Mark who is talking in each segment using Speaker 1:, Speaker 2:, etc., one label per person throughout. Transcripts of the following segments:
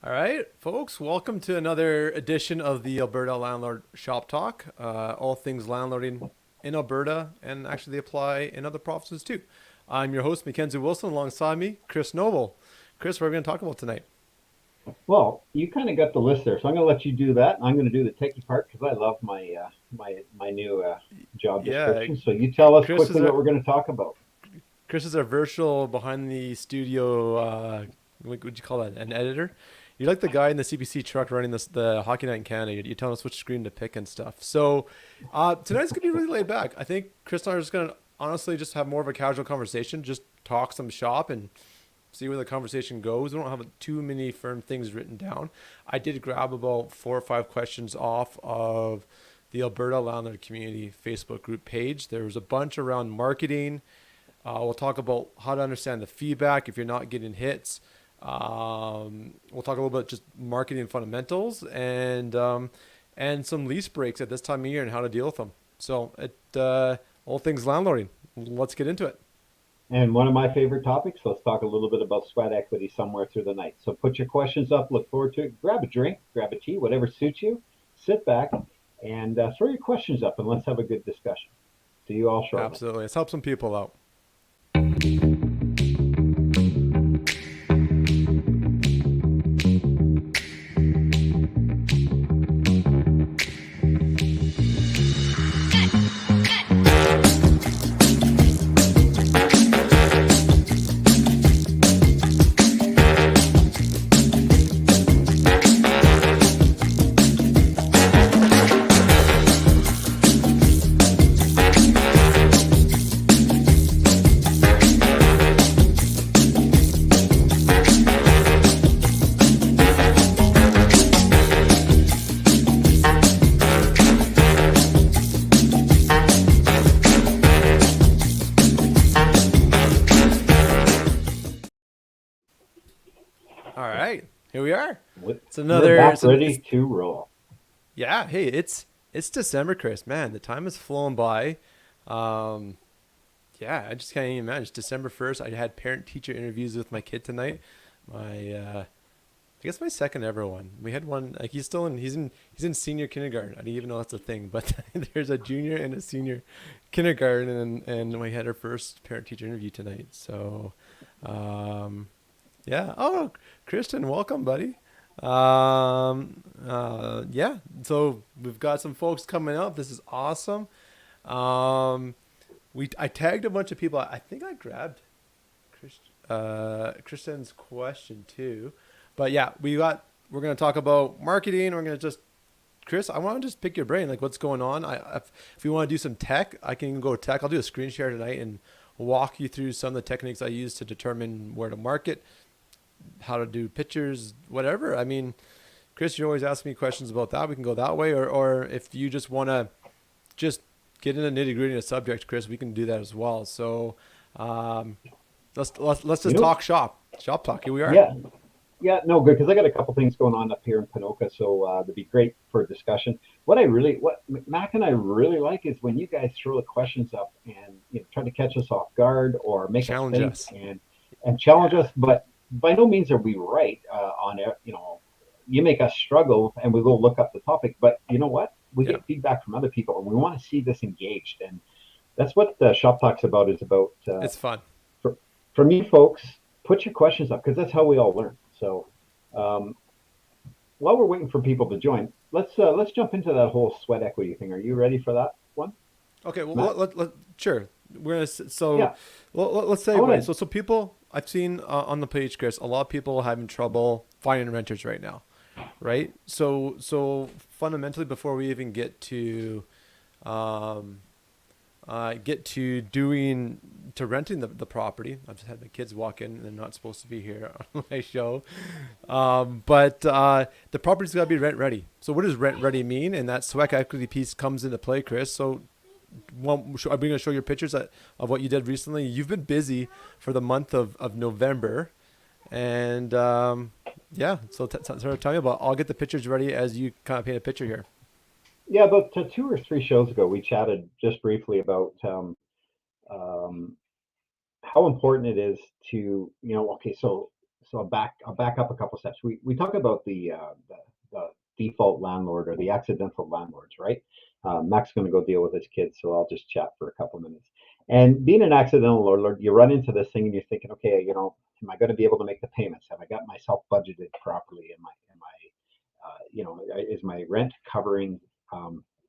Speaker 1: All right, folks, welcome to another edition of the Alberta Landlord Shoptalk. All things landlording in Alberta, and actually they apply in other provinces too. I'm your host, MacKenzie Wilson. Alongside me, Chris Noble. Chris, what are we going to talk about tonight?
Speaker 2: Well, you kind of got the list there, so I'm going to let you do that. I'm going to do the techie part because I love my new job
Speaker 1: Yeah,
Speaker 2: description. So you tell us
Speaker 1: Chris is
Speaker 2: quickly
Speaker 1: our
Speaker 2: what we're going to talk about.
Speaker 1: Chris is our virtual behind the studio. What would you call that? An editor? You're like the guy in the CBC truck running the hockey night in Canada. You're telling us which screen to pick and stuff. So tonight's gonna be really laid back. I think Chris and I are just gonna honestly just have more of a casual conversation, just talk some shop and see where the conversation goes. We don't have too many firm things written down. I did grab about 4 or 5 questions off of the Alberta Landlord Community Facebook group page. There was a bunch around marketing. We'll talk about how to understand the feedback if you're not getting hits. We'll talk a little bit just marketing fundamentals and some lease breaks at this time of year and how to deal with them. So all things landlording. Let's get into it.
Speaker 2: And one of my favorite topics, let's talk a little bit about sweat equity somewhere through the night. So put your questions up, look forward to it. Grab a drink, grab a tea, whatever suits you. Sit back and throw your questions up and let's have a good discussion. See you all shortly.
Speaker 1: Absolutely. Let's help some people out. All right. Here we are. It's
Speaker 2: We're
Speaker 1: another
Speaker 2: back
Speaker 1: it's, an,
Speaker 2: ready
Speaker 1: it's
Speaker 2: to roll.
Speaker 1: yeah, hey, it's December, Chris. Man, the time has flown by. Um yeah, I just can't even imagine. It's December 1st. I had parent teacher interviews with my kid tonight. My I guess my second ever one. We had one like he's in senior kindergarten. I didn't even know that's a thing, but there's a junior and a senior kindergarten, and we had our first parent teacher interview tonight. So um yeah. Oh, Christian, welcome, buddy. Yeah. So we've got some folks coming up. This is awesome. Um I tagged a bunch of people. I think I grabbed Kristen's question too. But yeah, we're gonna talk about marketing. We're gonna just Chris, I want to just pick your brain, like what's going on. If you want to do some tech, I can go tech. I'll do a screen share tonight and walk you through some of the techniques I use to determine where to market, how to do pictures, whatever. I mean, Chris, you always ask me questions about that. We can go that way, or if you just want to just get into nitty gritty of the subject, Chris, we can do that as well. So um, let's
Speaker 2: You
Speaker 1: just
Speaker 2: know,
Speaker 1: talk shop talk. Here we are.
Speaker 2: yeah, Yeah, no, good, because I got a couple things going on up here in Pinoca, so that'd be great for a discussion. What Mac and I really like is when you guys throw the questions up and try to catch us off guard or make us
Speaker 1: Challenge
Speaker 2: think
Speaker 1: us.
Speaker 2: and challenge
Speaker 1: Yeah,
Speaker 2: us. But by no means are we right on it. You make us struggle, and we go look up the topic. But you know what? We
Speaker 1: yeah,
Speaker 2: get feedback from other people, and we want to see this engaged, and that's what Shop Talks about. Is about
Speaker 1: it's fun.
Speaker 2: for for me, folks. Put your questions up because that's how we all learn. So. Um, while we're waiting for people to join, let's jump into that whole sweat equity thing. Are you ready for that one,
Speaker 1: Okay, well,
Speaker 2: Matt?
Speaker 1: sure. We're gonna so
Speaker 2: Yeah,
Speaker 1: let's
Speaker 2: I
Speaker 1: segue.
Speaker 2: want
Speaker 1: So people I've seen on the page, Chris, a lot of people having trouble finding renters right now, right? So fundamentally, before we even um, get to doing to renting the property. I've just had my kids walk in and they're not supposed to be here on my show. But the property's got to be rent ready. So what does rent ready mean? And that sweat equity piece comes into play, Chris. So are we going to show your pictures of what you did recently? You've been busy for the month of November. And yeah, so sort of tell me about. I'll get the pictures ready as you kind of paint a picture here.
Speaker 2: yeah. About 2 or 3 shows ago, we chatted just briefly about um, how important it is to okay. So I'll back up a couple steps. We talk about the default landlord or the accidental landlords, right? Mac's going to go deal with his kids, so I'll just chat for a couple minutes. And being an accidental landlord, you run into this thing and you're thinking, okay, am I going to be able to make the payments? Have I got myself budgeted properly? Is my rent covering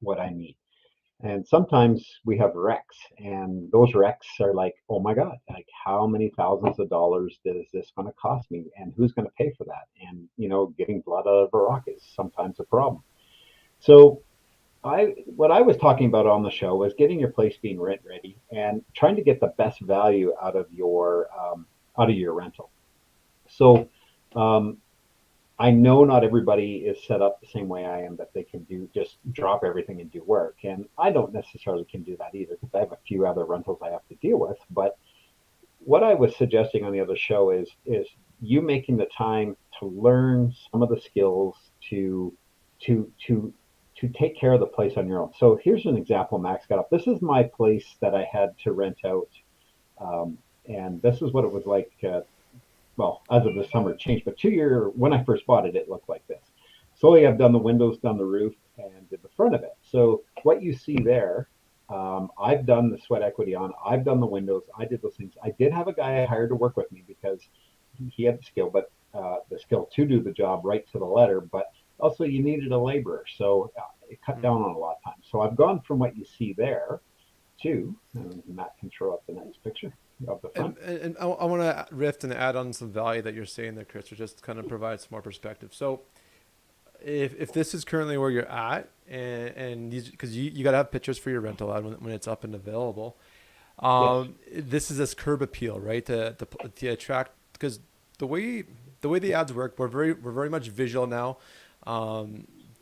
Speaker 2: what I need? And sometimes we have wrecks, and those wrecks are like, oh my God, like how many thousands of dollars is this going to cost me, and who's going to pay for that? And getting blood out of a rock is sometimes a problem. So what I was talking about on the show was getting your place being rent ready and trying to get the best value out of your rental. So I know not everybody is set up the same way I am, that they can just drop everything and do work. And I don't necessarily can do that either, because I have a few other rentals I have to deal with. But what I was suggesting on the other show is you making the time to learn some of the skills to take care of the place on your own. So here's an example Max got up. This is my place that I had to rent out. And this is what it was like. Well, as of the summer, it changed, but when I first bought it, it looked like this. Slowly, I've done the windows, done the roof, and did the front of it. So what you see there, I've done the sweat equity on. I've done the windows. I did those things. I did have a guy I hired to work with me because he had the skill, but the skill to do the job right to the letter. But also, you needed a laborer, so it cut down on a lot of time. So I've gone from what you see there to, Matt can throw up the next picture.
Speaker 1: And I want to riff and add on some value that you're saying there, Chris, to just kind of provide some more perspective. So if this is currently where you're at, and these, because you got to have pictures for your rental ad when it's up and available.
Speaker 2: Yes.
Speaker 1: This is this curb appeal, right? To attract, because the way the ads work, we're very much visual now.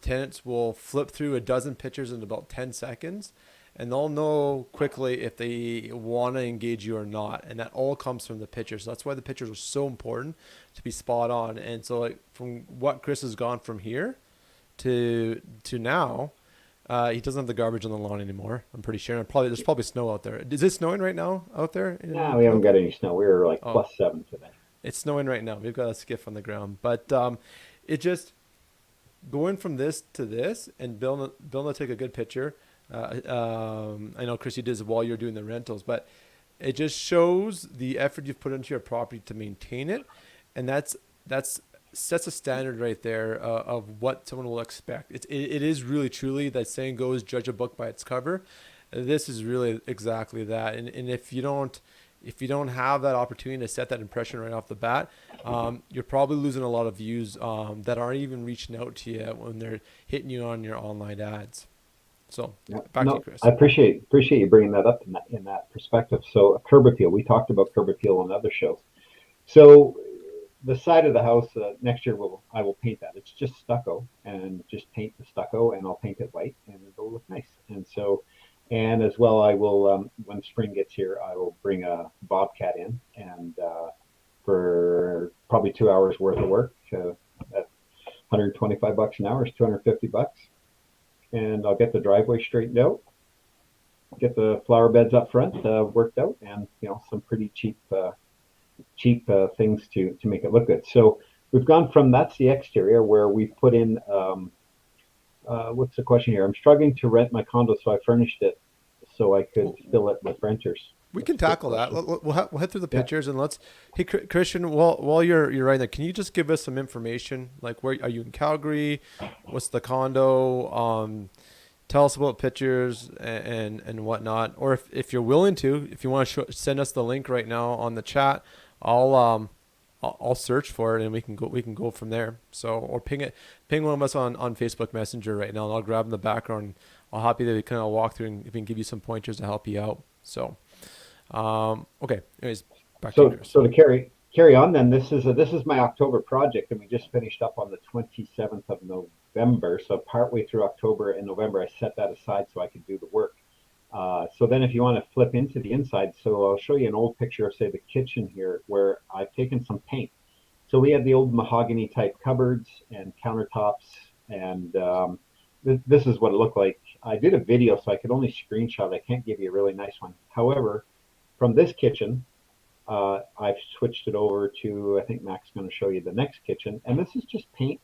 Speaker 1: Tenants will flip through a dozen pictures in about 10 seconds. And they'll know quickly if they want to engage you or not. And that all comes from the pictures. So that's why the pictures are so important to be spot on. And so like from what Chris has gone from here to now, he doesn't have the garbage on the lawn anymore. I'm pretty sure. And there's probably snow out there. Is it snowing right now out there?
Speaker 2: No, we haven't got any snow. We were like +7 today.
Speaker 1: It's snowing right now. We've got a skiff on the ground. But it just going from this to this and Bill will take a good picture. I know Chris, you did this while you're doing the rentals, but it just shows the effort you've put into your property to maintain it, and that's sets a standard right there of what someone will expect. It is really truly, that saying goes, judge a book by its cover. This is really exactly that, and if you don't have that opportunity to set that impression right off the bat, you're probably losing a lot of views that aren't even reaching out to you when they're hitting you on your online ads. So back to you, Chris.
Speaker 2: I appreciate you bringing that up in that perspective. So a curb appeal, we talked about curb appeal on other shows. So the side of the house, next year I will paint that. It's just stucco, and just paint the stucco, and I'll paint it white, and it'll look nice. And as well, I will when spring gets here, I will bring a bobcat in, and for probably 2 hours worth of work at $125 an hour is $250. And I'll get the driveway straightened out, get the flower beds up front worked out, and some pretty cheap things to make it look good. So we've gone from, that's the exterior, where we've put in what's the question here? I'm struggling to rent my condo, so I furnished it so I could fill it with renters.
Speaker 1: We can tackle that. We'll head through the pictures, and hey, Christian, while you're writing that, can you just give us some information? Like, where are you in Calgary? What's the condo? Tell us about pictures and whatnot. Or if you're willing to, if you want to send us the link right now on the chat, I'll search for it and we can go from there. So, or ping one of us on Facebook Messenger right now, and I'll grab in the background. I'll happy to kind of walk through and we can give you some pointers to help you out. So. Okay. Anyways, back to you, Chris.
Speaker 2: So to carry on, then this is my October project, and we just finished up on the 27th of November. So partway through October and November, I set that aside so I could do the work. So then, if you want to flip into the inside, so I'll show you an old picture of, say, the kitchen here, where I've taken some paint. So we had the old mahogany type cupboards and countertops, and this is what it looked like. I did a video, so I could only screenshot. I can't give you a really nice one. However, from this kitchen, I've switched it over to, I think Mac's going to show you the next kitchen. And this is just paint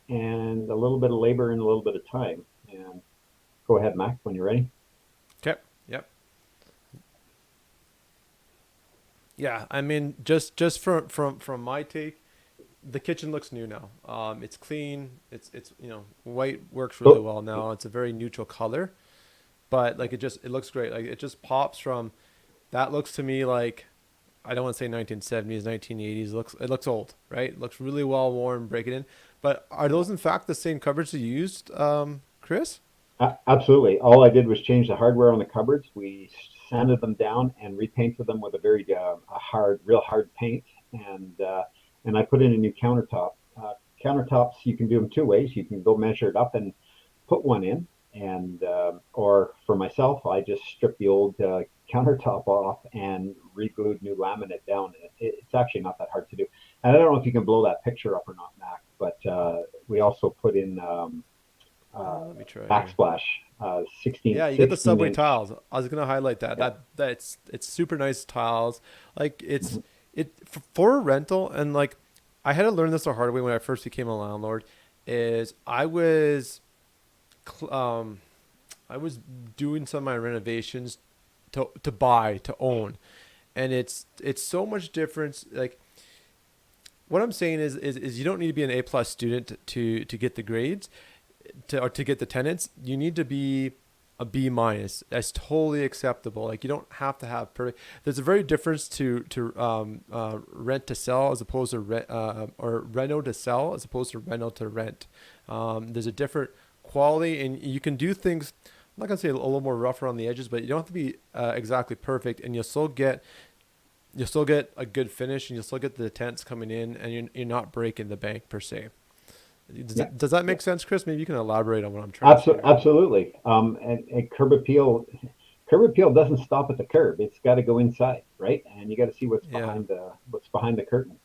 Speaker 2: and a little bit of labor and a little bit of time. And go ahead, Mac, when you're ready.
Speaker 1: Okay. Yep. Yeah. I mean, just from my take, the kitchen looks new now. It's clean. It's white works really
Speaker 2: Oh,
Speaker 1: well now. It's a very neutral color, but like it looks great. Like it just pops from that looks to me like I don't want to say 1970s, 1980s. It looks old, right? It looks really well worn, break it in. But are those in fact the same covers you used, Chris?
Speaker 2: absolutely. All I did was change the hardware on the cupboards. We sanded them down and repainted them with a very real hard paint. And I put in a new countertop. Countertops, you can do them two ways. You can go measure it up and put one in, and or for myself, I just stripped the old countertop off and re-glued new laminate down. It's actually not that hard to do. And I don't know if you can blow that picture up or not, Mac, but we also put in
Speaker 1: Let me try here.
Speaker 2: backsplash, 16,
Speaker 1: Yeah, you get the
Speaker 2: 16
Speaker 1: subway
Speaker 2: inch.
Speaker 1: tiles. I was gonna highlight that.
Speaker 2: Yeah.
Speaker 1: It's super nice tiles. Like for a rental, and like I had to learn this the hard way when I first became a landlord. Is cl- um I was doing some of my renovations to own, and it's so much difference. Like what I'm saying is you don't need to be an A+ student to get the grades or to get the tenants. You need to be a B-. That's totally acceptable. Like you don't have to have perfect. There's a very difference to rent to sell as opposed to rent or reno to sell as opposed to reno to rent. There's a different quality, and you can do things. I'm not gonna say a little more rougher on the edges, but you don't have to be exactly perfect, and you'll still get a good finish, and you'll still get the tenants coming in, and you're not breaking the bank per se.
Speaker 2: Yeah.
Speaker 1: Does that make sense, Chris? Maybe you can elaborate on what I'm trying to say here.
Speaker 2: Absolutely. And curb appeal doesn't stop at the curb. It's got to go inside, right? And you got to see
Speaker 1: Yeah.
Speaker 2: what's behind the curtain.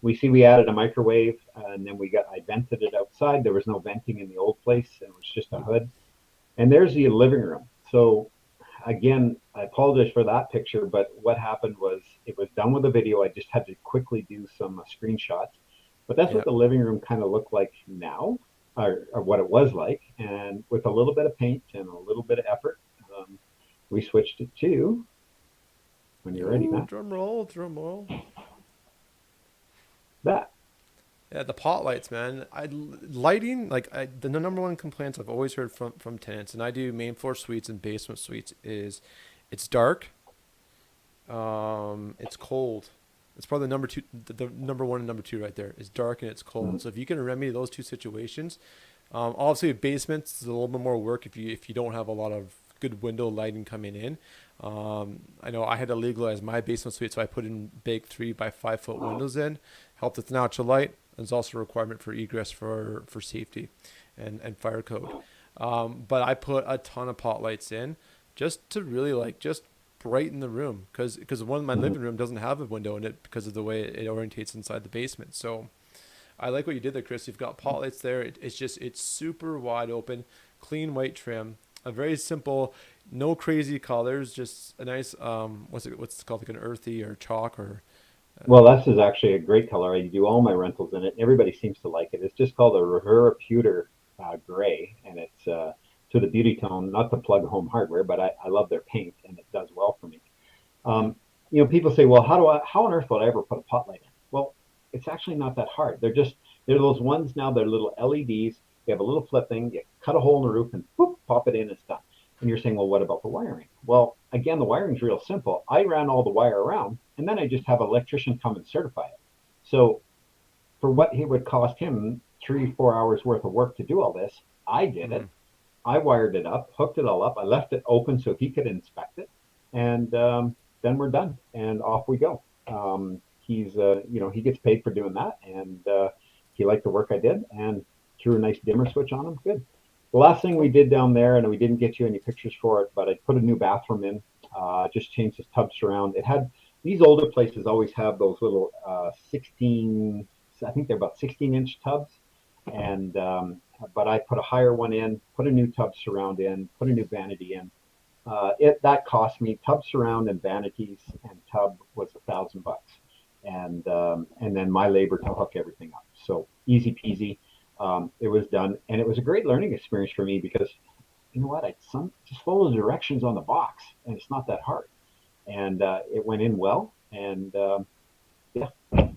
Speaker 2: We added a microwave, and then I vented it outside. There was no venting in the old place, and it was just a hood. And there's the living room. So again, I apologize for that picture, but what happened was it was done with a video. I just had to quickly do some screenshots. But that's what
Speaker 1: Yeah.
Speaker 2: the living room kind of looked like now, or what it was like. And with a little bit of paint and a little bit of effort, we switched it to, when you're ready,
Speaker 1: Ooh,
Speaker 2: Matt,
Speaker 1: drum roll, drum roll.
Speaker 2: that.
Speaker 1: Yeah, the pot lights, man. Lighting, like the number one complaints I've always heard from tenants, and I do main floor suites and basement suites, is it's dark, it's cold. It's probably the number two, the number one and number two right there is dark and it's
Speaker 2: Mm-hmm.
Speaker 1: cold. So if you can remedy those two situations, obviously basements is a little bit more work if you don't have a lot of good window lighting coming in. I know I had to legalize my basement suite, so I put in big 3 by 5 foot windows in, helped with natural light. There's also a requirement for egress for safety and fire code. But I put a ton of pot lights in just to really like just brighten the room because one my
Speaker 2: Mm-hmm.
Speaker 1: living room doesn't have a window in it because of the way it orientates inside the basement. So I like what you did there, Chris. You've got pot lights there. It's super wide open, clean white trim, a very simple, no crazy colors, just a nice what's it called, like an earthy or chalk or
Speaker 2: Well, this is actually a great color. I do all my rentals in it. Everybody seems to like it. It's just called a Rivera Pewter gray, and it's to the beauty tone, not to plug home hardware, but I love their paint, and it does well for me.
Speaker 1: yeah.
Speaker 2: Um, people say, well, how on earth would I ever put a pot light in? Well, it's actually not that hard. They're those ones now. They're little LEDs. They have a little flip thing. You cut a hole in the roof and boop, pop it in. It's done. And you're saying, well, what about the wiring? Well, again, the wiring's real simple. I ran all the wire around, and then I just have an electrician come and certify it. So for what it would cost him 3 4 hours worth of work to do all this, I did
Speaker 1: Mm-hmm.
Speaker 2: it. I wired it up, hooked it all up. I left it open so he could inspect it, and then we're done, and off we go. He gets paid for doing that, and he liked the work I did, and threw a nice dimmer switch on him. Good. The last thing we
Speaker 1: Cool.
Speaker 2: did down there, and we didn't get you any pictures for it, but I put a new bathroom in. Just changed the tub surround. It had these older places always have those little 16. I think they're about 16-inch tubs, and but I put a higher one in, put a new tub surround in, put a new vanity in, That cost me tub surround and vanities, and tub was $1,000, and then my labor to hook everything up. So easy peasy. It was done, and it was a great learning experience for me because you know what? Just follow the directions on the box, and it's not that hard. And it went in well, and yeah,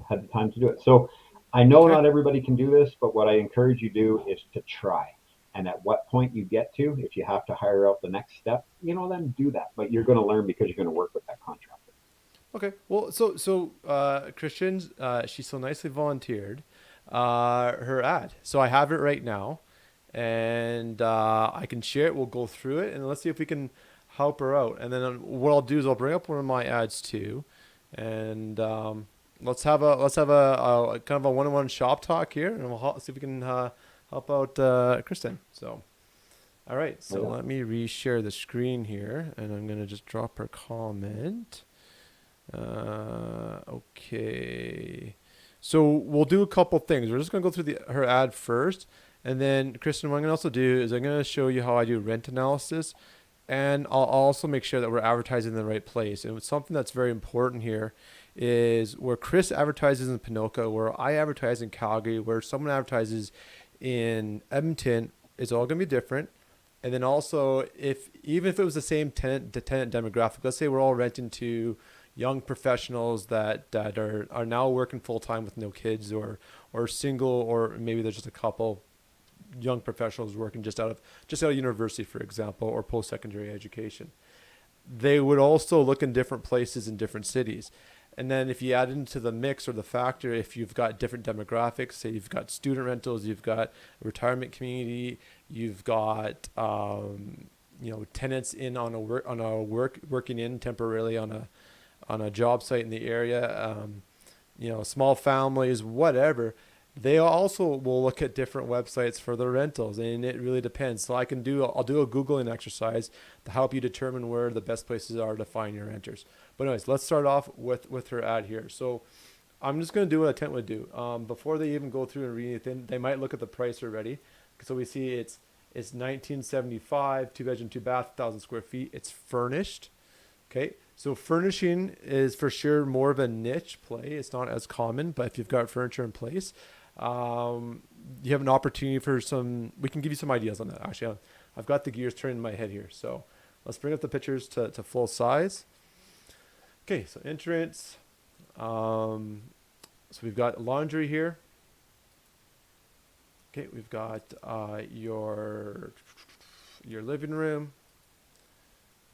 Speaker 2: had the time to do it. So I know
Speaker 1: Okay.
Speaker 2: not everybody can do this, but what I encourage you to do is to try. And at what point you get to, if you have to hire out the next step, then do that. But you're going to learn because you're going to work with that contractor.
Speaker 1: Okay. Well, Christian, she so nicely volunteered her ad. So I have it right now, and I can share it. We'll go through it, and let's see if we can help her out. And then what I'll do is I'll bring up one of my ads too, and let's have a kind of a one-on-one shop talk here, and we'll see if we can help out Kristen. So. All right, so
Speaker 2: Yeah.
Speaker 1: let me reshare the screen here, and I'm gonna just drop her comment. Okay. So we'll do a couple things. We're just gonna go through her ad first, and then Kristen, what I'm gonna also do is I'm gonna show you how I do rent analysis, and I'll also make sure that we're advertising in the right place. And something that's very important here is where Chris advertises in Pinoca, where I advertise in Calgary, where someone advertises in Edmonton, it's all gonna be different. And then also, even if it was the same tenant demographic, let's say we're all renting to young professionals that are now working full time with no kids, or single, or maybe there's just a couple young professionals working just out of university, for example, or post secondary education. They would also look in different places in different cities. And then if you add into the mix or the factor, if you've got different demographics, say you've got student rentals, you've got a retirement community, you've got tenants in on a working in temporarily on a job site in the area, small families, whatever. They also will look at different websites for their rentals, and it really depends. So I'll do a Googling exercise to help you determine where the best places are to find your renters. But anyways, let's start off with her ad here. So I'm just going to do what a tenant would do. Before they even go through and read anything, they might look at the price already. So we see it's 1975, 2 bedroom, 2 bath, 1,000 square feet. It's furnished. Okay, so furnishing is for sure more of a niche play. It's not as common, but if you've got furniture in place, you have an opportunity for we can give you some ideas on that. Actually, I've got the gears turning in my head here. So let's bring up the pictures to full size. Okay, so entrance. So we've got laundry here. Okay, we've got your living room,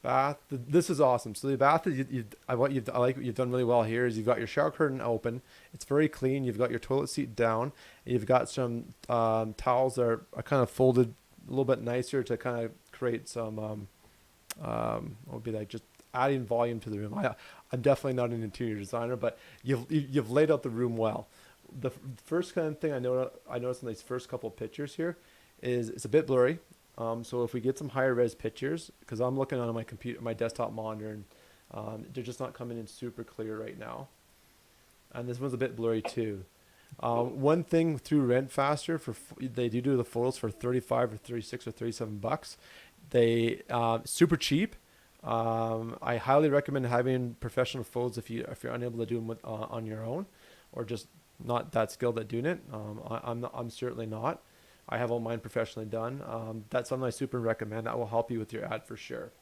Speaker 1: bath. This is awesome. So the bath that I like what you've done really well here is you've got your shower curtain open. It's very clean. You've got your toilet seat down. And you've got some towels that are kind of folded a little bit nicer to kind of create some what would be like just adding volume to the room. I'm definitely not an interior designer, but you've laid out the room well. The first kind of thing I noticed in these first couple of pictures here is it's a bit blurry. So if we get some higher res pictures, because I'm looking on my desktop monitor, and they're just not coming in super clear right now. And this one's a bit blurry too. One thing through Rent Faster, they do the photos for 35 or 36 or $37. They super cheap. I highly recommend having professional photos if you're unable to do them on your own, or just not that skilled at doing it. I'm certainly not. I have all mine professionally done. That's something I super recommend. That will help you with your ad for sure.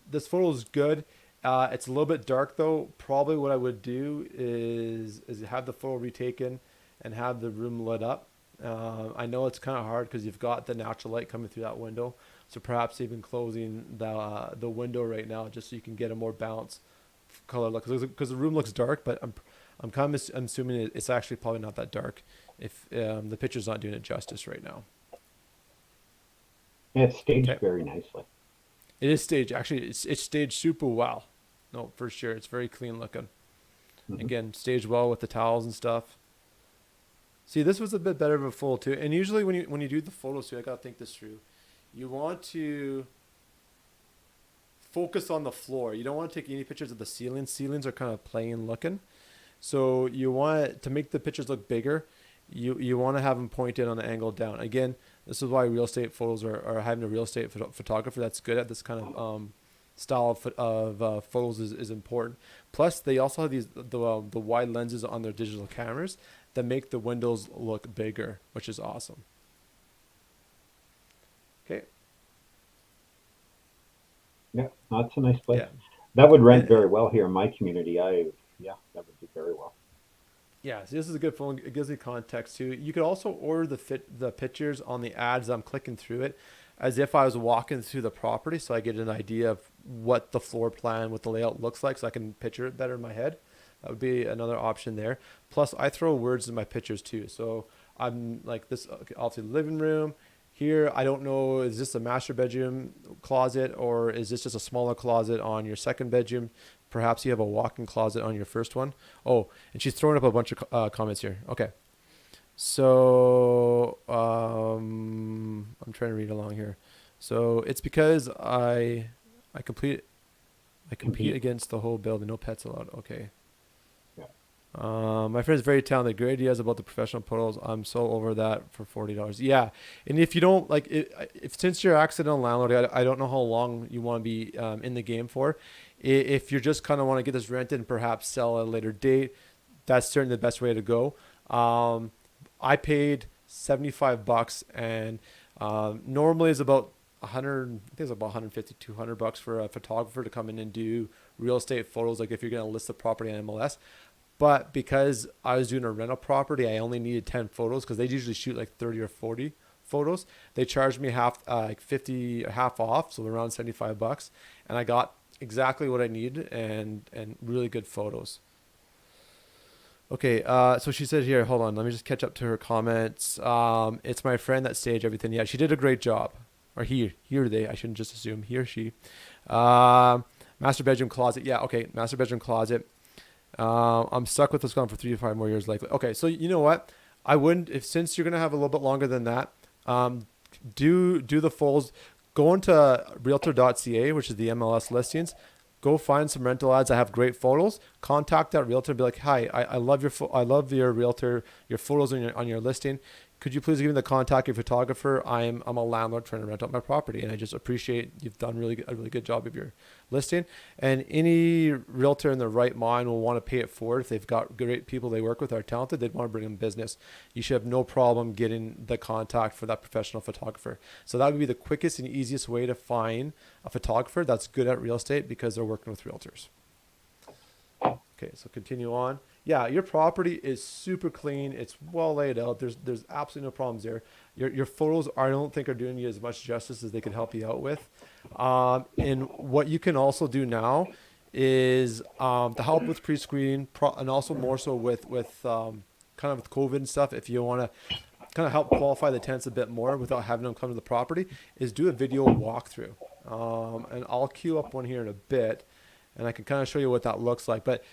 Speaker 1: This photo is good. It's a little bit dark though. Probably what I would do is have the photo retaken and have the room lit up. I know it's kind of hard because you've got the natural light coming through that window. So perhaps even closing the window right now just so you can get a more balanced color look. Because the room looks dark, but I'm kind of assuming it's actually probably not that dark if the picture's not doing it justice right now.
Speaker 2: And it's staged
Speaker 1: Okay.
Speaker 2: very nicely.
Speaker 1: It is staged. Actually, it's staged super well. No, for sure. It's very clean looking.
Speaker 2: Mm-hmm.
Speaker 1: Again, staged well with the towels and stuff. See, this was a bit better of a photo too. And usually when you do the photos too, I gotta think this through. You want to focus on the floor. You don't want to take any pictures of the ceilings. Ceilings are kind of plain looking. So you want to make the pictures look bigger. You want to have them pointed on an angle down. Again, This is why real estate photos are having a real estate photographer that's good at this kind of style of photos is important. Plus, they also have the wide lenses on their digital cameras that make the windows look bigger, which is awesome. Okay.
Speaker 2: Yeah, that's a nice place.
Speaker 1: Yeah.
Speaker 2: That would rent very well here in my community. Yeah, that would do very well.
Speaker 1: Yeah, so this is a good phone. It gives me context too. You could also order the pictures on the ads. I'm clicking through it as if I was walking through the property, so I get an idea of what the floor plan, what the layout looks like, so I can picture it better in my head. That would be another option there. Plus, I throw words in my pictures too. So I'm like this, okay, obviously living room. Here, I don't know, is this a master bedroom closet or is this just a smaller closet on your second bedroom? Perhaps you have a walk-in closet on your first one. Oh, and she's throwing up a bunch of comments here. Okay. So I'm trying to read along here. So it's because I compete against the whole building. No pets allowed. Okay. My friend's very talented. Great ideas about the professional photos. I'm so over that for $40. Yeah, and if you don't like it, if since you're accidental landlord, I don't know how long you want to be in the game for. If you're just kind of want to get this rented and perhaps sell at a later date, that's certainly the best way to go. I paid $75 and normally it's about 100. I think it's about 150, $200 for a photographer to come in and do real estate photos. Like if you're going to list the property on MLS. But because I was doing a rental property, I only needed 10 photos because they usually shoot like 30 or 40 photos. They charged me like 50, half off, so around $75, and I got exactly what I needed and really good photos. Okay, so she said here, hold on, let me just catch up to her comments. It's my friend that staged everything. Yeah, she did a great job. Or he or they, I shouldn't just assume he or she. Master bedroom closet. Yeah, okay, master bedroom closet. I'm stuck with this going for 3 to 5 more years likely. Okay, so you know what? I wouldn't, if since you're gonna have a little bit longer than that, do the photos. Go into realtor.ca, which is the MLS listings. Go find some rental ads that have great photos. Contact that realtor and be like, "Hi, I love your realtor, your photos on your listing. Could you please give me the contact of your photographer? I'm a landlord trying to rent out my property, and I just appreciate you've done a really good job of your listing." And any realtor in their right mind will want to pay it forward. If they've got great people they work with, are talented, they'd want to bring them business. You should have no problem getting the contact for that professional photographer. So that would be the quickest and easiest way to find a photographer that's good at real estate because they're working with realtors. Okay, so continue on. Yeah, your property is super clean. It's well laid out. There's absolutely no problems there. Your photos, I don't think, are doing you as much justice as they could help you out with. And what you can also do now is to help with pre-screening and also more so with kind of with COVID and stuff. If you want to kind of help qualify the tenants a bit more without having them come to the property, is do a video walkthrough. And I'll queue up one here in a bit, and I can kind of show you what that looks like. But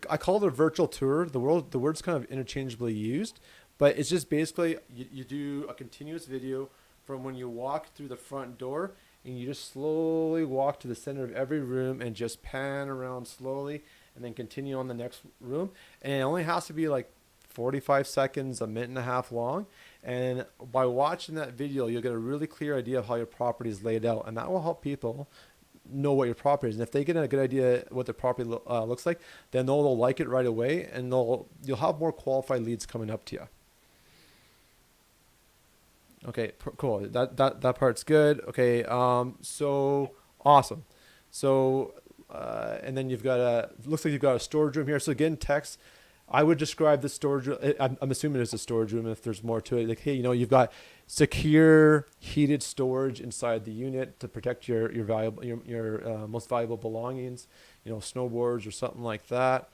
Speaker 1: I call it a virtual tour. The word's kind of interchangeably used, but it's just basically you do a continuous video from when you walk through the front door, and you just slowly walk to the center of every room and just pan around slowly, and then continue on the next room. And it only has to be like 45 seconds, a minute and a half long. And by watching that video, you'll get a really clear idea of how your property is laid out, and that will help people know what your property is. And if they get a good idea what the property looks like, then they'll like it right away, and you'll have more qualified leads coming up to you. Okay, cool. That part's good. Okay, so awesome. So and then looks like you've got a storage room here. So again, text. I would describe the storage room. I'm assuming it's a storage room if there's more to it. Like, hey, you've got secure heated storage inside the unit to protect your valuable your most valuable belongings, snowboards or something like that.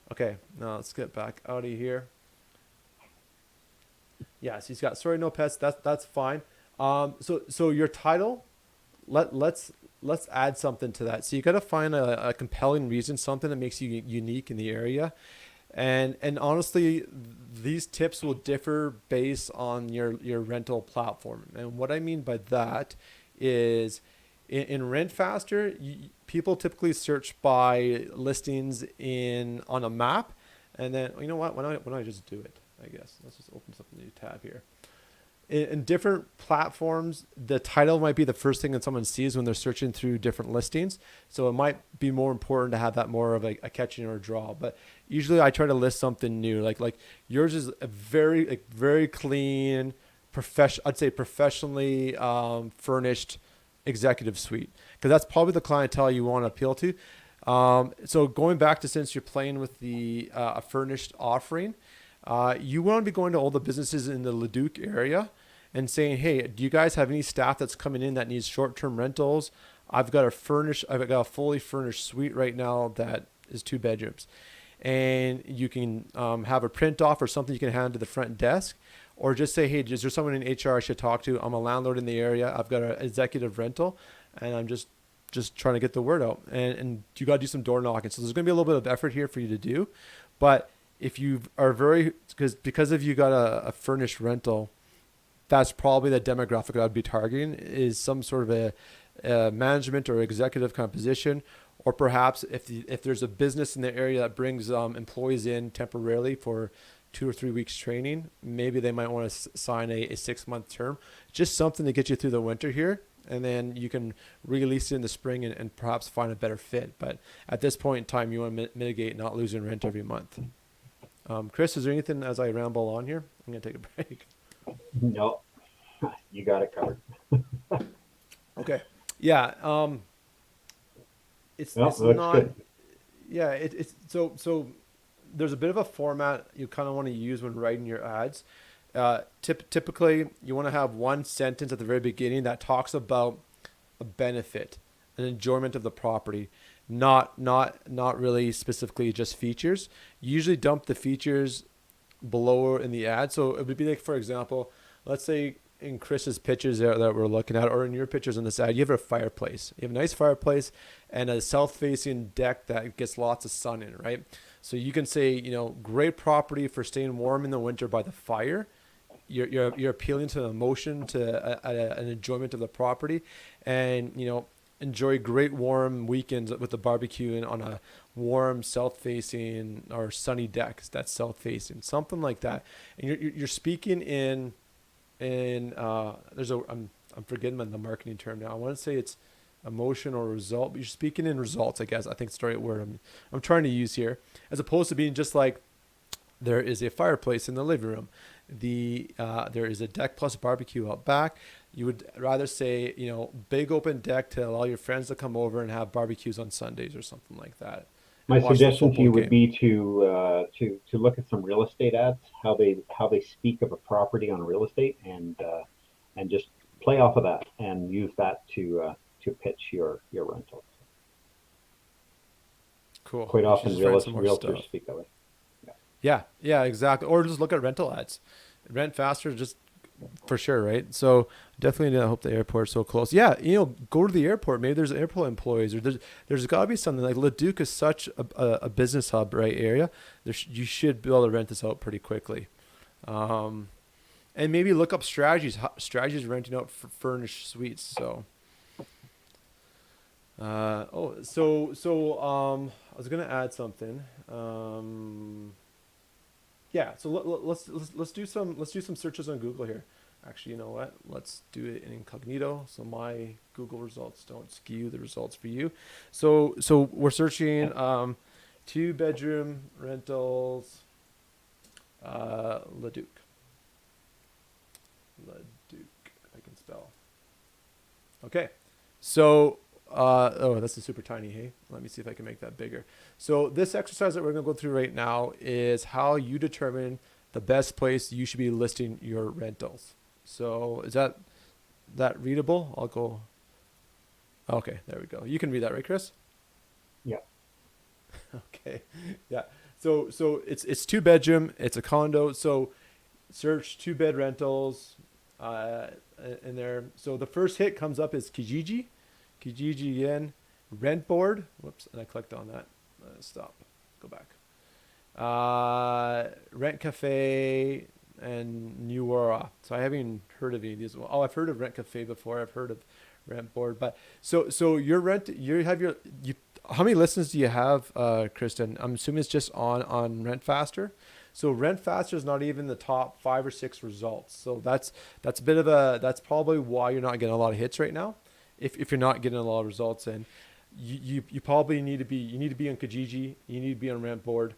Speaker 1: Okay, now let's get back out of here. Yeah, so he's got sorry no pets. That's fine. So your title, let's add something to that. So you got to find a compelling reason, something that makes you unique in the area. And honestly, these tips will differ based on your rental platform. And what I mean by that is in Rent Faster, people typically search by listings on a map. And then, you know what, why don't I just do it, I guess. Let's just open up a new tab here. in different platforms, the title might be the first thing that someone sees when they're searching through different listings. So it might be more important to have that more of a catching or a draw. But usually I try to list something new. Like yours is a very clean, I'd say professionally furnished executive suite, because that's probably the clientele you want to appeal to. So going back to, since you're playing with the a furnished offering, you want to be going to all the businesses in the Leduc area and saying, hey, do you guys have any staff that's coming in that needs short-term rentals? I've got a fully furnished suite right now that is 2 bedrooms. And you can have a print off or something you can hand to the front desk, or just say, hey, is there someone in HR I should talk to? I'm a landlord in the area. I've got an executive rental, and I'm just trying to get the word out. And you got to do some door knocking. So there's going to be a little bit of effort here for you to do. But if you are because if you got a furnished rental, that's probably the demographic I'd be targeting, is some sort of a management or executive kind of position. Or perhaps if there's a business in the area that brings employees in temporarily for 2 or 3 weeks training, maybe they might want to sign a 6-month term, just something to get you through the winter here. And then you can release it in the spring and perhaps find a better fit. But at this point in time, you want to mitigate not losing rent every month. Chris, is there anything as I ramble on here? I'm going to take a break.
Speaker 2: No, you got it covered.
Speaker 1: Okay. Yeah. It's not, good. Yeah. It's so there's a bit of a format you kind of want to use when writing your ads. Typically you want to have one sentence at the very beginning that talks about a benefit, an enjoyment of the property, not really specifically just features. You usually dump the features below in the ad. So it would be like, for example, let's say in Chris's pictures that we're looking at, or in your pictures in this ad, you have a fireplace. You have a nice fireplace and a south-facing deck that gets lots of sun in, right? So you can say, great property for staying warm in the winter by the fire. You're appealing to an emotion, to an enjoyment of the property, and enjoy great warm weekends with the barbecue and on a warm south-facing or sunny deck that's south-facing, something like that. And you're speaking in I'm forgetting the marketing term now. I want to say it's emotion or result, but you're speaking in results, I guess. I think it's the right word I'm trying to use here, as opposed to being just like, there is a fireplace in the living room. There is a deck plus barbecue out back. You would rather say, big open deck to allow your friends to come over and have barbecues on Sundays or something like that.
Speaker 2: My suggestion to you would be to look at some real estate ads, how they speak of a property on real estate, and just play off of that and use that to pitch your rental.
Speaker 1: Cool.
Speaker 2: Quite often realtors speak that way.
Speaker 1: Yeah, exactly. Or just look at rental ads. Rent faster, just for sure, right? So definitely hope the airport's so close. Yeah, go to the airport. Maybe there's airport employees, or there's got to be something. Like Leduc is such a business hub, right, area. You should be able to rent this out pretty quickly. And maybe look up strategies renting out for furnished suites. So I was gonna add something. Yeah, so let's do some searches on Google here. Actually, you know what? Let's do it in incognito so my Google results don't skew the results for you. So we're searching 2-bedroom rentals, Leduc. I can spell. Okay, so this is super tiny. Hey, let me see if I can make that bigger. So this exercise that we're going to go through right now is how you determine the best place you should be listing your rentals. So is that readable? I'll go. Okay, there we go. You can read that, right, Chris?
Speaker 2: Yeah.
Speaker 1: Okay. Yeah. So it's 2-bedroom. It's a condo. So search 2-bed rentals in there. So the first hit comes up is Kijiji again, rent board. Whoops, and I clicked on that. Stop. Go back. Rent Cafe and New Aura. So I haven't even heard of any of these. Oh, I've heard of Rent Cafe before. I've heard of Rent Board. But so your rent, how many listens do you have, Kristen? I'm assuming it's just on Rent Faster. So Rent Faster is not even the top 5 or 6 results. So that's probably why you're not getting a lot of hits right now. If you're not getting a lot of results in, you probably need to be on Kijiji, you need to be on Rent Board.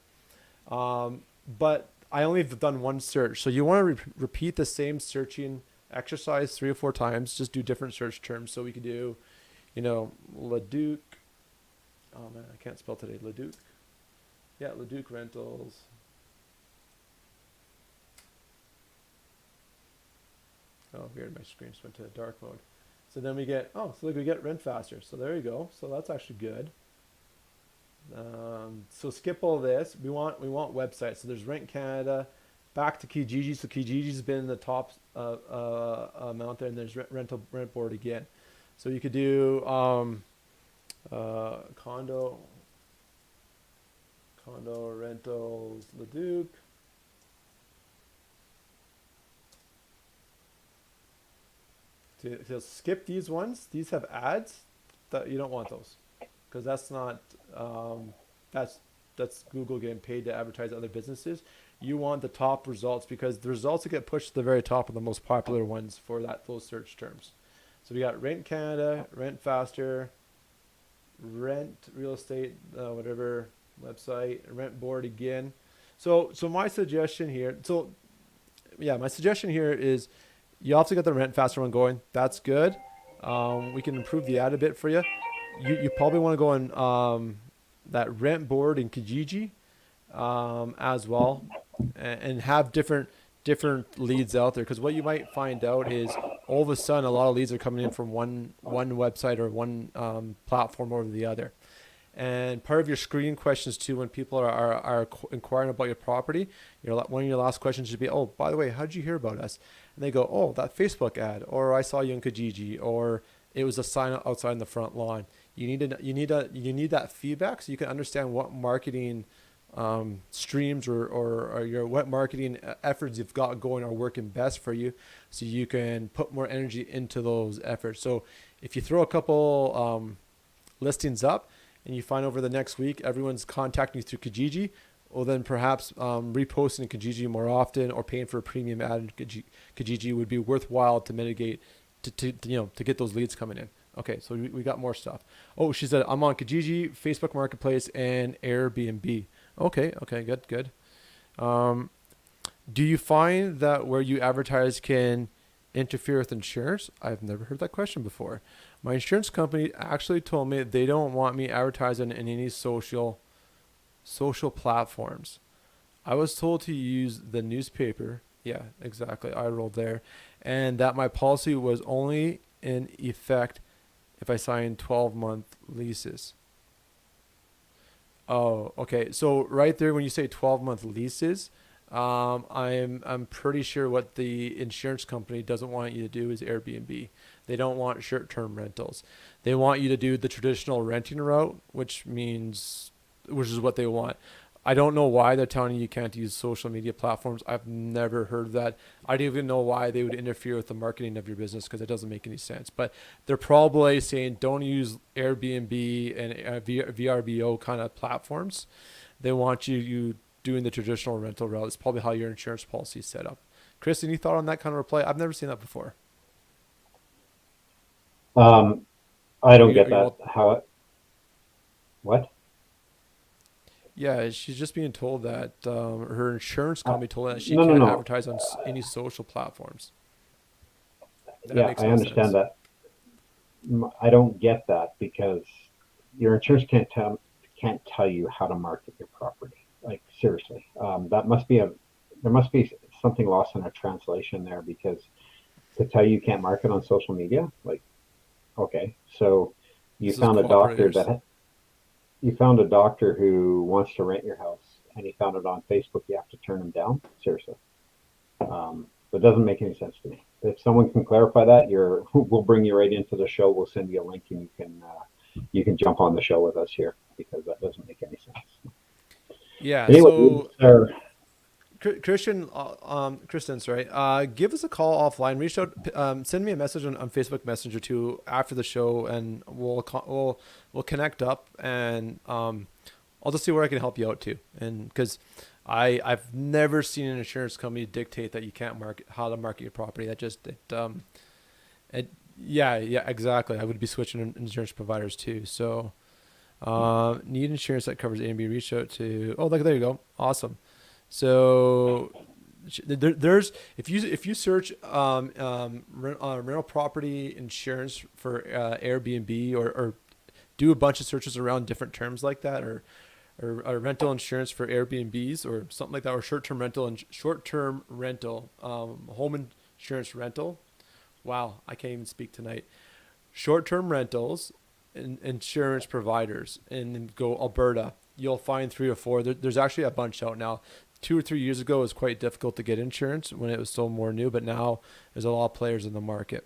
Speaker 1: But I only have done one search, so you want to repeat the same searching exercise 3 or 4 times. Just do different search terms. So we could do, Leduc. Oh man, I can't spell today. Leduc. Yeah, Leduc rentals. Oh, weird. My screen just went to dark mode. So then we get, we get Rent Faster. So there you go. So that's actually good. So skip all this. We want websites. So there's Rent Canada, back to Kijiji. So Kijiji's been in the top amount there, and there's Rent Board again. So you could do condo rentals Leduc. So skip these ones. These have ads. That you don't want those, because that's not that's Google getting paid to advertise other businesses. You want the top results, because the results that get pushed to the very top are the most popular ones for those search terms. So we got Rent Canada, Rent Faster, Rent Real Estate, whatever website, Rent Board again. So my suggestion here. My suggestion here is you also got the Rent Faster one going. That's good. We can improve the ad a bit for you. You probably want to go on that Rent Board in Kijiji as well, and have different leads out there, because what you might find out is all of a sudden a lot of leads are coming in from one website or one platform over the other. And part of your screening questions too, when people are inquiring about your property, one of your last questions should be, oh, by the way, how did you hear about us? And they go, oh, that Facebook ad, or I saw you in Kijiji, or it was a sign outside in the front lawn. You need that feedback so you can understand what marketing streams or your what marketing efforts you've got going are working best for you, so you can put more energy into those efforts. So if you throw a couple listings up and you find over the next week everyone's contacting you through Kijiji, well then perhaps reposting in Kijiji more often or paying for a premium ad in Kijiji would be worthwhile to mitigate to get those leads coming in. Okay, so we got more stuff. Oh, she said I'm on Kijiji, Facebook Marketplace, and Airbnb. Okay, good. Do you find that where you advertise can interfere with insurance? I've never heard that question before. My insurance company actually told me they don't want me advertising in any social platforms. I was told to use the newspaper. Yeah, exactly. I rolled there. And that my policy was only in effect if I signed 12-month leases. Oh, okay. So right there, when you say 12-month leases, I'm pretty sure what the insurance company doesn't want you to do is Airbnb. They don't want short-term rentals. They want you to do the traditional renting route, which is what they want. I don't know why they're telling you can't use social media platforms. I've never heard of that. I don't even know why they would interfere with the marketing of your business, because it doesn't make any sense. But they're probably saying don't use Airbnb and VRBO kind of platforms. They want you doing the traditional rental route. It's probably how your insurance policy is set up. Chris, any thought on that kind of reply? I've never seen that before.
Speaker 2: I don't get that. What?
Speaker 1: Yeah, she's just being told that her insurance company told her that she can't advertise on any social platforms.
Speaker 2: I understand that. I don't get that, because your insurance can't tell you how to market your property. Like, seriously, there must be something lost in our translation there, because to tell you can't market on social media, like, okay, so you found a doctor who wants to rent your house, and he found it on Facebook. You have to turn him down? Seriously. That doesn't make any sense to me. If someone can clarify that, we'll bring you right into the show. We'll send you a link, and you can jump on the show with us here, because that doesn't make any sense.
Speaker 1: Yeah.
Speaker 2: Anyway,
Speaker 1: Kristen, give us a call offline. Reach out, send me a message on Facebook Messenger too after the show, and we'll connect up, and I'll just see where I can help you out too. And because I've never seen an insurance company dictate that you can't market how to market your property. That just yeah, exactly. I would be switching insurance providers too. So need insurance that covers A and B. Reach out to. Oh, look, there you go. Awesome. So there's if you search rental property insurance for Airbnb or do a bunch of searches around different terms like that, or rental insurance for Airbnbs or something like that, or short-term rental and home insurance rental. Wow, I can't even speak tonight. Short-term rentals and insurance providers, and then go Alberta. You'll find 3 or 4. There's actually a bunch out now. 2 or 3 years ago, it was quite difficult to get insurance when it was still more new, but now there's a lot of players in the market.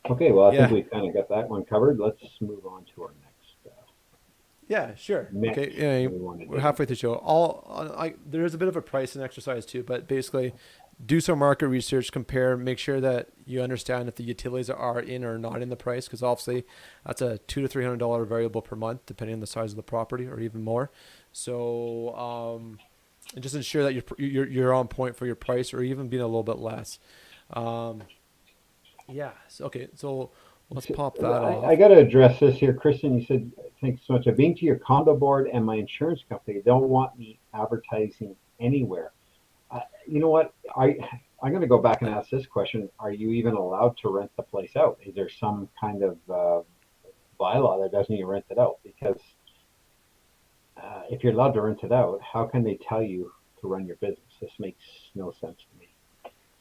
Speaker 2: Okay, well, I
Speaker 1: Yeah.
Speaker 2: think we kind of got that one covered. Let's move on to our
Speaker 1: Yeah, sure.
Speaker 2: next
Speaker 1: Okay, yeah,
Speaker 2: we want to
Speaker 1: we're
Speaker 2: dig
Speaker 1: halfway through the show. There's a bit of a pricing exercise too, but basically, do some market research, compare, make sure that you understand if the utilities are in or not in the price, because obviously that's a $200 to $300 variable per month, depending on the size of the property, or even more. So, and just ensure that you're on point for your price, or even being a little bit less. Yeah. So, okay. So let's pop that off.
Speaker 2: I got to address this here, Kristen. You said, thanks so much. I've been to your condo board and my insurance company. They don't want me advertising anywhere. You know what? I'm going to go back and ask this question. Are you even allowed to rent the place out? Is there some kind of bylaw that doesn't even rent it out? Because if you're allowed to rent it out, how can they tell you to run your business? This makes no sense to me.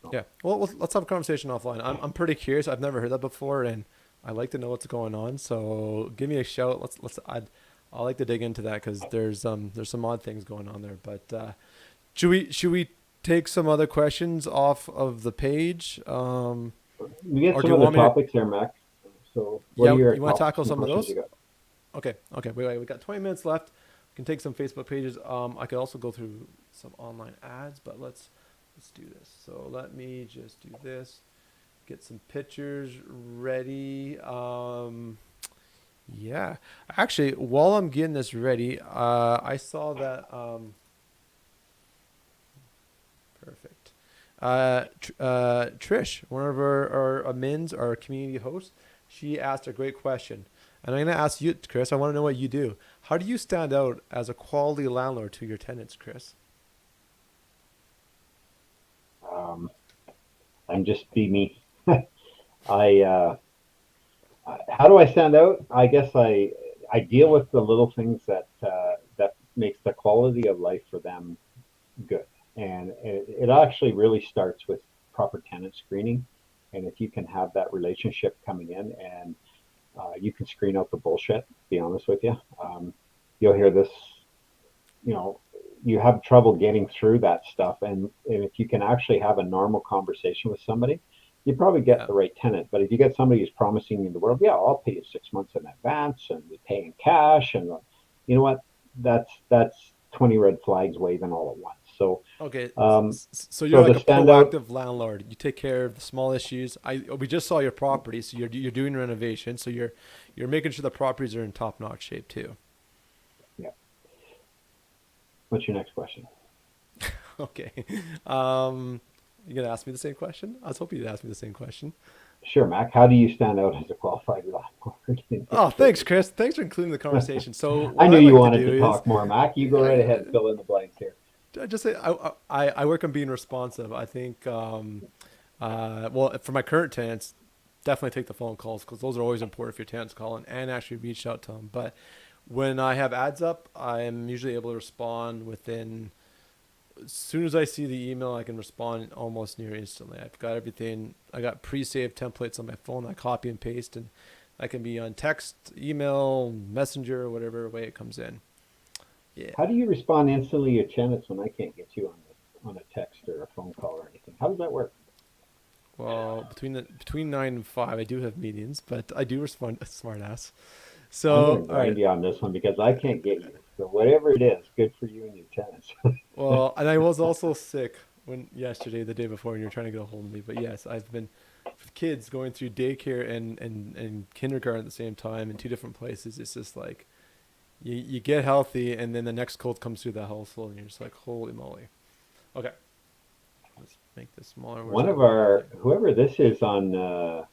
Speaker 2: So.
Speaker 1: Yeah. Well, let's have a conversation offline. I'm pretty curious. I've never heard that before, and I like to know what's going on. So give me a shout. I like to dig into that, because there's some odd things going on there. But should we take some other questions off of the page?
Speaker 2: We get
Speaker 1: Or
Speaker 2: some of the topics there, Mac. So
Speaker 1: yeah, you want to tackle some of those?
Speaker 2: You
Speaker 1: Okay. Wait. We got 20 minutes left. We can take some Facebook pages. I could also go through some online ads, but let's do this. So let me just do this. Get some pictures ready. Yeah. Actually, while I'm getting this ready, I saw that. Perfect. Trish, one of our admins, our community hosts, she asked a great question. And I'm going to ask you, Chris, I want to know what you do. How do you stand out as a quality landlord to your tenants, Chris?
Speaker 2: I'm just be me. How do I stand out? I guess I deal with the little things that makes the quality of life for them good. And it actually really starts with proper tenant screening. And if you can have that relationship coming in, and you can screen out the bullshit, to be honest with you, you'll hear this, you have trouble getting through that stuff. And if you can actually have a normal conversation with somebody, you probably get the right tenant. But if you get somebody who's promising you the world, yeah, I'll pay you 6 months in advance and we pay in cash, and you know what, that's 20 red flags waving all at once. So
Speaker 1: okay, so you're like a proactive landlord. You take care of the small issues. We just saw your property, so you're doing renovation, so you're making sure the properties are in top-notch shape too.
Speaker 2: Yeah. What's your next question?
Speaker 1: Okay. You gonna ask me the same question? I was hoping you'd ask me the same question.
Speaker 2: Sure, Mac. How do you stand out as a qualified landlord?
Speaker 1: Oh, thanks, Chris. Thanks for including the conversation. So
Speaker 2: I knew you wanted to talk more, Mac. You go right ahead, fill in the blanks here.
Speaker 1: I just say I work on being responsive. I think well, for my current tenants, definitely take the phone calls, because those are always important if your tenants calling, and actually reach out to them. But when I have ads up, I'm usually able to respond within. As soon as I see the email, I can respond almost near instantly. I've got everything. I got pre-saved templates on my phone. I copy and paste, and I can be on text, email, messenger, whatever way it comes in. Yeah.
Speaker 2: How do you respond instantly to your tenants when I can't get you on a text or a phone call or anything? How does that work?
Speaker 1: Well, between 9 and 5, I do have meetings, but I do respond. Smart ass.
Speaker 2: I'm
Speaker 1: So
Speaker 2: going to grind you on this one because I can't get you. So whatever it is, good for you and your tenants.
Speaker 1: well, and I was also sick yesterday, the day before, and you're trying to get a hold of me. But yes, I've been with kids going through daycare and kindergarten at the same time in two different places, it's just like you get healthy, and then the next cold comes through the household, and you're just like, holy moly. Okay, let's make this smaller. Where's
Speaker 2: One
Speaker 1: that
Speaker 2: of
Speaker 1: one?
Speaker 2: our,
Speaker 1: Okay,
Speaker 2: whoever this is on our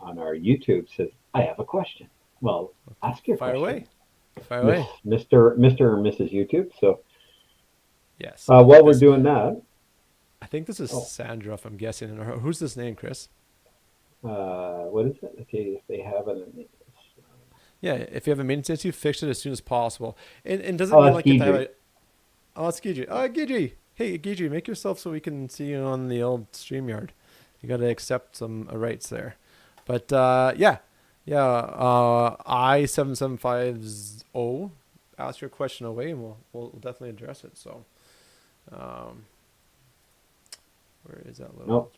Speaker 2: YouTube says, I have a question. Well, ask your
Speaker 1: fire
Speaker 2: question,
Speaker 1: away, fire away.
Speaker 2: Mr. or Mrs. YouTube. So
Speaker 1: Yes, I think
Speaker 2: while we're
Speaker 1: this.
Speaker 2: doing that,
Speaker 1: I think this is
Speaker 2: oh,
Speaker 1: Sandra, if I'm guessing. Or who's this name, Chris?
Speaker 2: what is it? Okay, if they have it.
Speaker 1: Yeah, if you have a maintenance issue, fix it as soon as possible. And doesn't
Speaker 2: Oh,
Speaker 1: mean
Speaker 2: that's
Speaker 1: like you have to have
Speaker 2: Deidre.
Speaker 1: a. Oh, it's Gidry. Oh, Gidry. Hey, Gidry, make yourself so we can see you on the old StreamYard. You got to accept some rights there. But yeah. I7750 ask your question away, and we'll definitely address it. So, um, where is that little?
Speaker 2: No.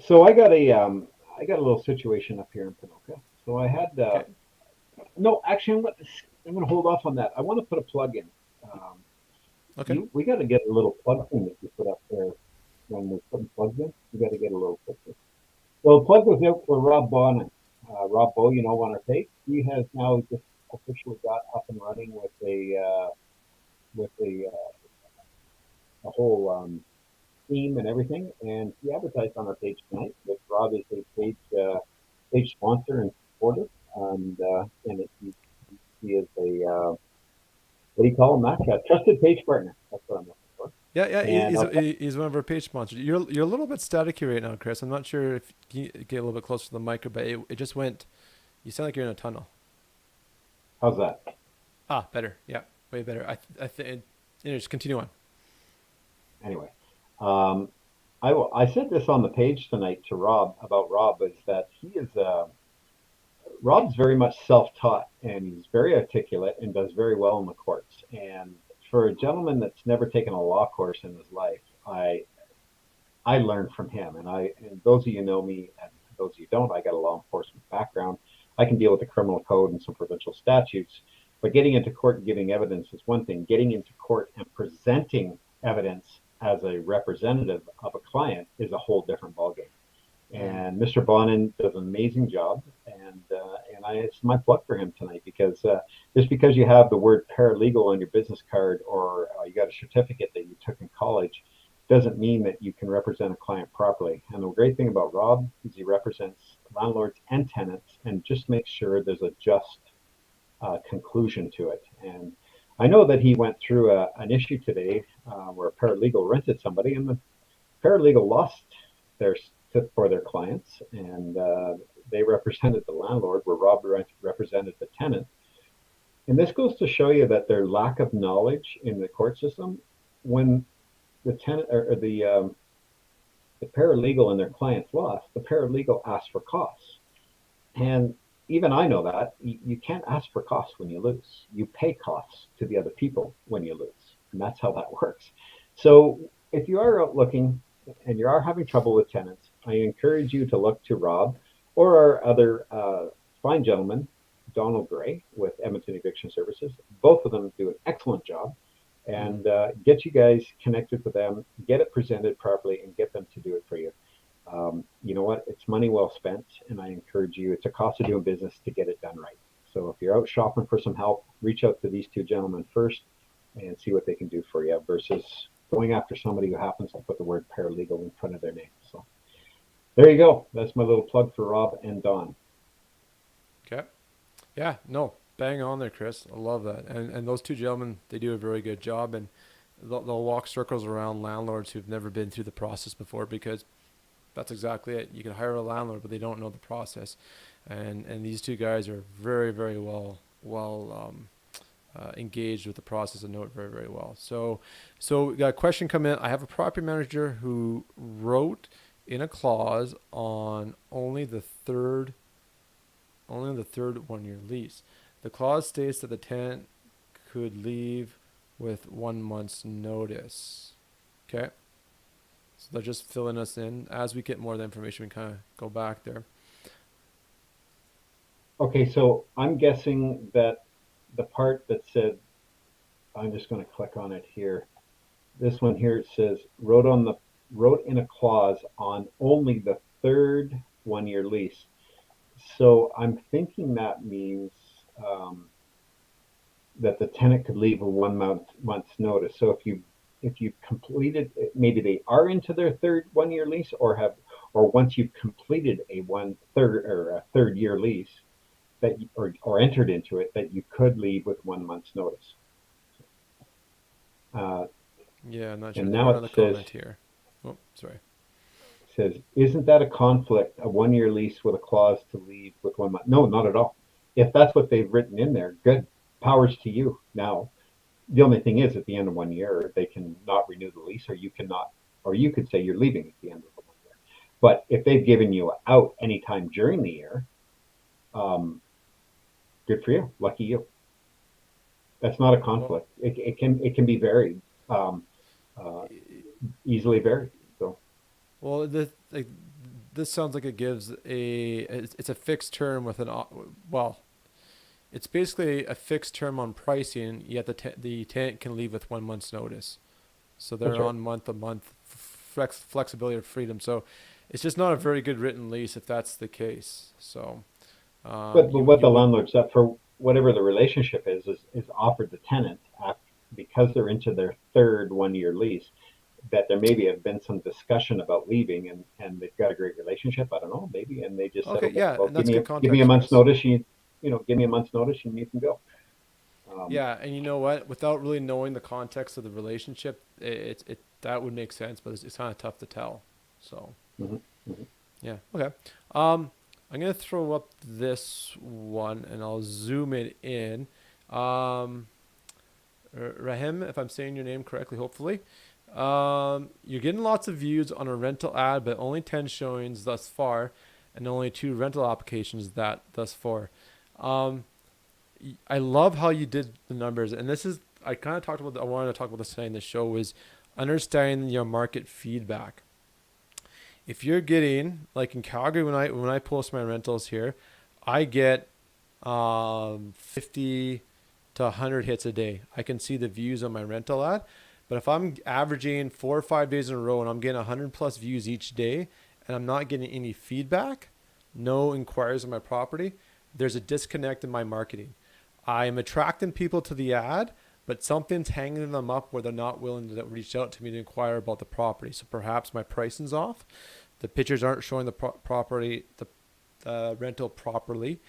Speaker 2: So I got a little situation up here in Pinoca. So I had
Speaker 1: Okay.
Speaker 2: no, actually I'm gonna hold off on that. I want to put a plug in. Um,
Speaker 1: Okay.
Speaker 2: we got to get a little plug thing that you put up there when we're putting plugs in. We got to get a little picture. So the plug was out for Rob Bonin. Rob Bo, on our page. He has now just officially got up and running with a whole theme and everything, and he advertised on our page tonight. That Rob is a page sponsor and supporter, he is a what do you call him, Matt? A trusted page partner. That's what I'm looking for.
Speaker 1: Yeah,
Speaker 2: And
Speaker 1: he's one of our page sponsors. You're a little bit staticky right now, Chris. I'm not sure if you can get a little bit closer to the mic, but it just went. You sound like you're in a tunnel.
Speaker 2: how's that?
Speaker 1: Ah, better. Yeah, way better. I think. Just continue on.
Speaker 2: Anyway, um, I said this on the page tonight to Rob about Rob is that Rob's very much self-taught and he's very articulate and does very well in the courts. And for a gentleman that's never taken a law course in his life, I learned from him. And those of you know me, and those of you don't, I got a law enforcement background. I can deal with the criminal code and some provincial statutes, but getting into court and giving evidence is one thing. Getting into court and presenting evidence as a representative of a client is a whole different ballgame.
Speaker 1: Mm.
Speaker 2: And Mr. Bonin does an amazing job, it's my plug for him tonight because just because you have the word paralegal on your business card or you got a certificate that you took in college doesn't mean that you can represent a client properly. And the great thing about Rob is he represents landlords and tenants and just makes sure there's a just conclusion to it. And I know that he went through an issue today where a paralegal rented somebody, and the paralegal lost their for their clients, and they represented the landlord, where Rob represented the tenant. And this goes to show you that their lack of knowledge in the court system, when the tenant or the paralegal and their clients lost, the paralegal asked for costs. And even I know that you can't ask for costs when you lose. You pay costs to the other people when you lose, and that's how that works. So if you are out looking and you are having trouble with tenants, I encourage you to look to Rob or our other fine gentleman, Donald Gray with Edmonton Eviction Services. Both of them do an excellent job, and get you guys connected with them, get it presented properly, and get them to do it for you. You know what? It's money well spent, and I encourage you. It's a cost of doing business to get it done right. So if you're out shopping for some help, reach out to these two gentlemen first and see what they can do for you versus going after somebody who happens to put the word paralegal in front of their name. So there you go. That's my little plug for Rob and Don.
Speaker 1: Okay. Yeah. No. Bang on there, Chris. I love that. And those two gentlemen, they do a very good job, and they'll walk circles around landlords who've never been through the process before, because that's exactly it. You can hire a landlord, but they don't know the process, and these two guys are very, very well engaged with the process and know it very, very well. So we got a question come in. I have a property manager who wrote in a clause on only the third 1 year lease. The clause states that the tenant could leave with 1 month's notice. Okay. So they're just filling us in. As we get more of the information, we kind of go back there.
Speaker 2: Okay, so I'm guessing that the part that said, I'm just going to click on it here. This one here, it says wrote in a clause on only the third 1 year lease. So I'm thinking that means um, that the tenant could leave a month's notice. So if you completed, maybe they are into their third 1 year lease, or once you've completed a third year lease, or entered into it, that you could leave with 1 month's notice. Uh,
Speaker 1: Yeah, I'm not sure.
Speaker 2: and
Speaker 1: There's
Speaker 2: now
Speaker 1: another
Speaker 2: it says
Speaker 1: comment here. Oh, sorry.
Speaker 2: says, isn't that a conflict? A 1 year lease with a clause to leave with 1 month? No, not at all. If that's what they've written in there, good. Powers to you. Now, the only thing is, at the end of 1 year, they can not renew the lease, or you could say you're leaving at the end of the 1 year. But if they've given you out anytime during the year, um, good for you. Lucky you. That's not a
Speaker 1: Well,
Speaker 2: conflict. It can be varied, um, uh, easily varied. So
Speaker 1: well, this sounds like it gives it's a fixed term with well, it's basically a fixed term on pricing, yet the tenant can leave with 1 month's notice. So
Speaker 2: that's
Speaker 1: they're
Speaker 2: right.
Speaker 1: on month flexibility of freedom. So it's just not a very good written lease if that's the case. So
Speaker 2: But what
Speaker 1: you
Speaker 2: the
Speaker 1: would.
Speaker 2: landlord's up for, whatever the relationship is offered the tenant after, because they're into their third 1 year lease, that there maybe have been some discussion about leaving, and they've got a great relationship. I don't know, maybe, and they just said,
Speaker 1: Okay,
Speaker 2: okay,
Speaker 1: yeah,
Speaker 2: well,
Speaker 1: and that's good
Speaker 2: give me a
Speaker 1: context,
Speaker 2: month's
Speaker 1: Chris.
Speaker 2: notice. Give me a month's notice, and you can go. Um,
Speaker 1: Yeah, and you know what? Without really knowing the context of the relationship, it that would make sense, but it's kind of tough to tell. So
Speaker 2: mhm, mhm.
Speaker 1: yeah, okay. Um, I'm gonna throw up this one, and I'll zoom it in. Um, Rahim, if I'm saying your name correctly, hopefully. You're getting lots of views on a rental ad, but only 10 showings thus far, and only 2 rental applications that thus far. Um, I love how you did the numbers, and this is I kind of talked about. I wanted to talk about this today in the show was understanding your market feedback. If you're getting like in Calgary when I post my rentals here, I get 50 to 100 hits a day. I can see the views on my rental ad, but if I'm averaging 4 or 5 days in a row and I'm getting 100 plus views each day, and I'm not getting any feedback, no inquiries on my property, there's a disconnect in my marketing. I'm attracting people to the ad, but something's hanging them up where they're not willing to reach out to me to inquire about the property. So perhaps my pricing's off. The pictures aren't showing the property, the rental properly,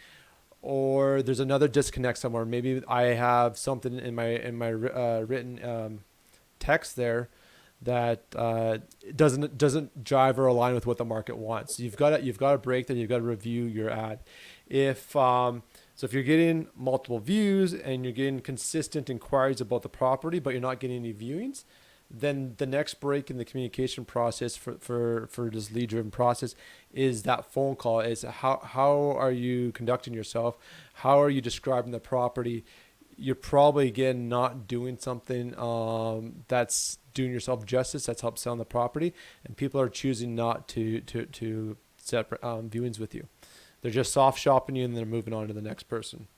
Speaker 1: or there's another disconnect somewhere. Maybe I have something in my written text there that doesn't jive or align with what the market wants. So you've got to break that. You've got to review your ad. If you're getting multiple views and you're getting consistent inquiries about the property, but you're not getting any viewings, then the next break in the communication process for this lead driven process is that phone call. Is how are you conducting yourself? How are you describing the property? You're probably again not doing something that's doing yourself justice. That's help selling the property, and people are choosing not to set viewings with you. They're just soft shopping you and they're moving on to the next person.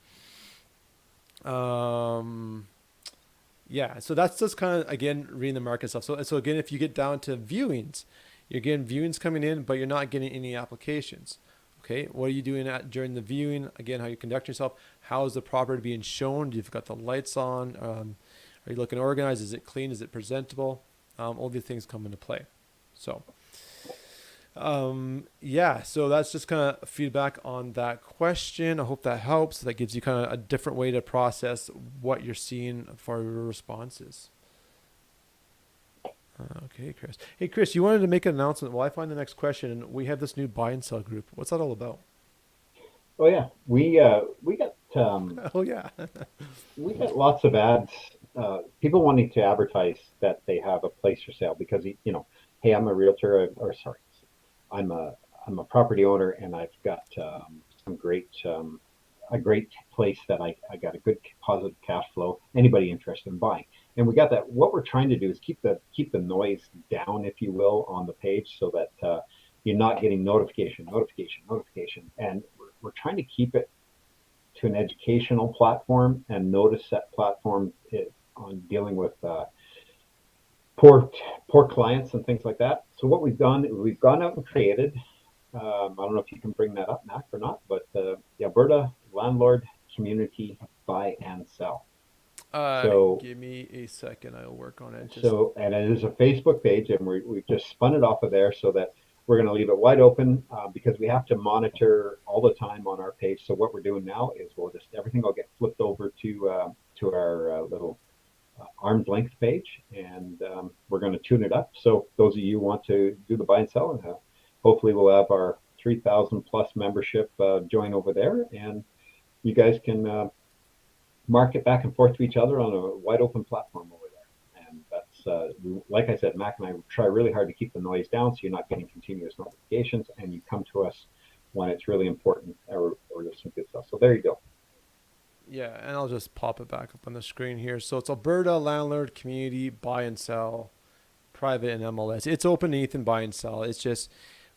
Speaker 1: Yeah, so that's just kind of again reading the market stuff. So again, if you get down to viewings, you're getting viewings coming in, but you're not getting any applications. Okay, what are you doing during the viewing? Again, how you conduct yourself. How is the property being shown? You've got the lights on. Are you looking organized? Is it clean? Is it presentable? All these things come into play. So. Yeah, so that's just kind of feedback on that question. I hope that helps. That gives you kind of a different way to process what you're seeing for your responses. Okay, Chris. Hey, Chris, you wanted to make an announcement. Well, I find the next question. We have this new buy and sell group. What's that all about?
Speaker 2: Oh yeah,
Speaker 1: Oh, yeah.
Speaker 2: we got lots of ads. People wanting to advertise that they have a place for sale because hey, I'm a realtor, or sorry, I'm a property owner, and I've got some a great place that I got a good positive cash flow. Anybody interested in buying? And we got that. What we're trying to do is keep the noise down, if you will, on the page, so that you're not getting notification, and we're trying to keep it to an educational platform, and notice that platform on dealing with poor poor clients and things like that. So what we've done is we've gone out and created I don't know if you can bring that up, Mac, or not, but the Alberta Landlord Community Buy and Sell. So,
Speaker 1: Give me a second. I'll work on it. Just
Speaker 2: and it is a Facebook page, and we've just spun it off of there so that we're going to leave it wide open because we have to monitor all the time on our page. So what we're doing now is everything will get flipped over to our little arm's length page, and we're going to tune it up. So those of you who want to do the buy and sell, hopefully we'll have our 3,000 plus membership join over there, and you guys can market back and forth to each other on a wide open platform over there. And that's, like I said, Mac and I try really hard to keep the noise down so you're not getting continuous notifications, and you come to us when it's really important or there's some good stuff. So there you go.
Speaker 1: yeah, and I'll just pop it back up on the screen here. So it's Alberta Landlord Community Buy and Sell, private and MLS. It's open to Ethan buy and sell. It's just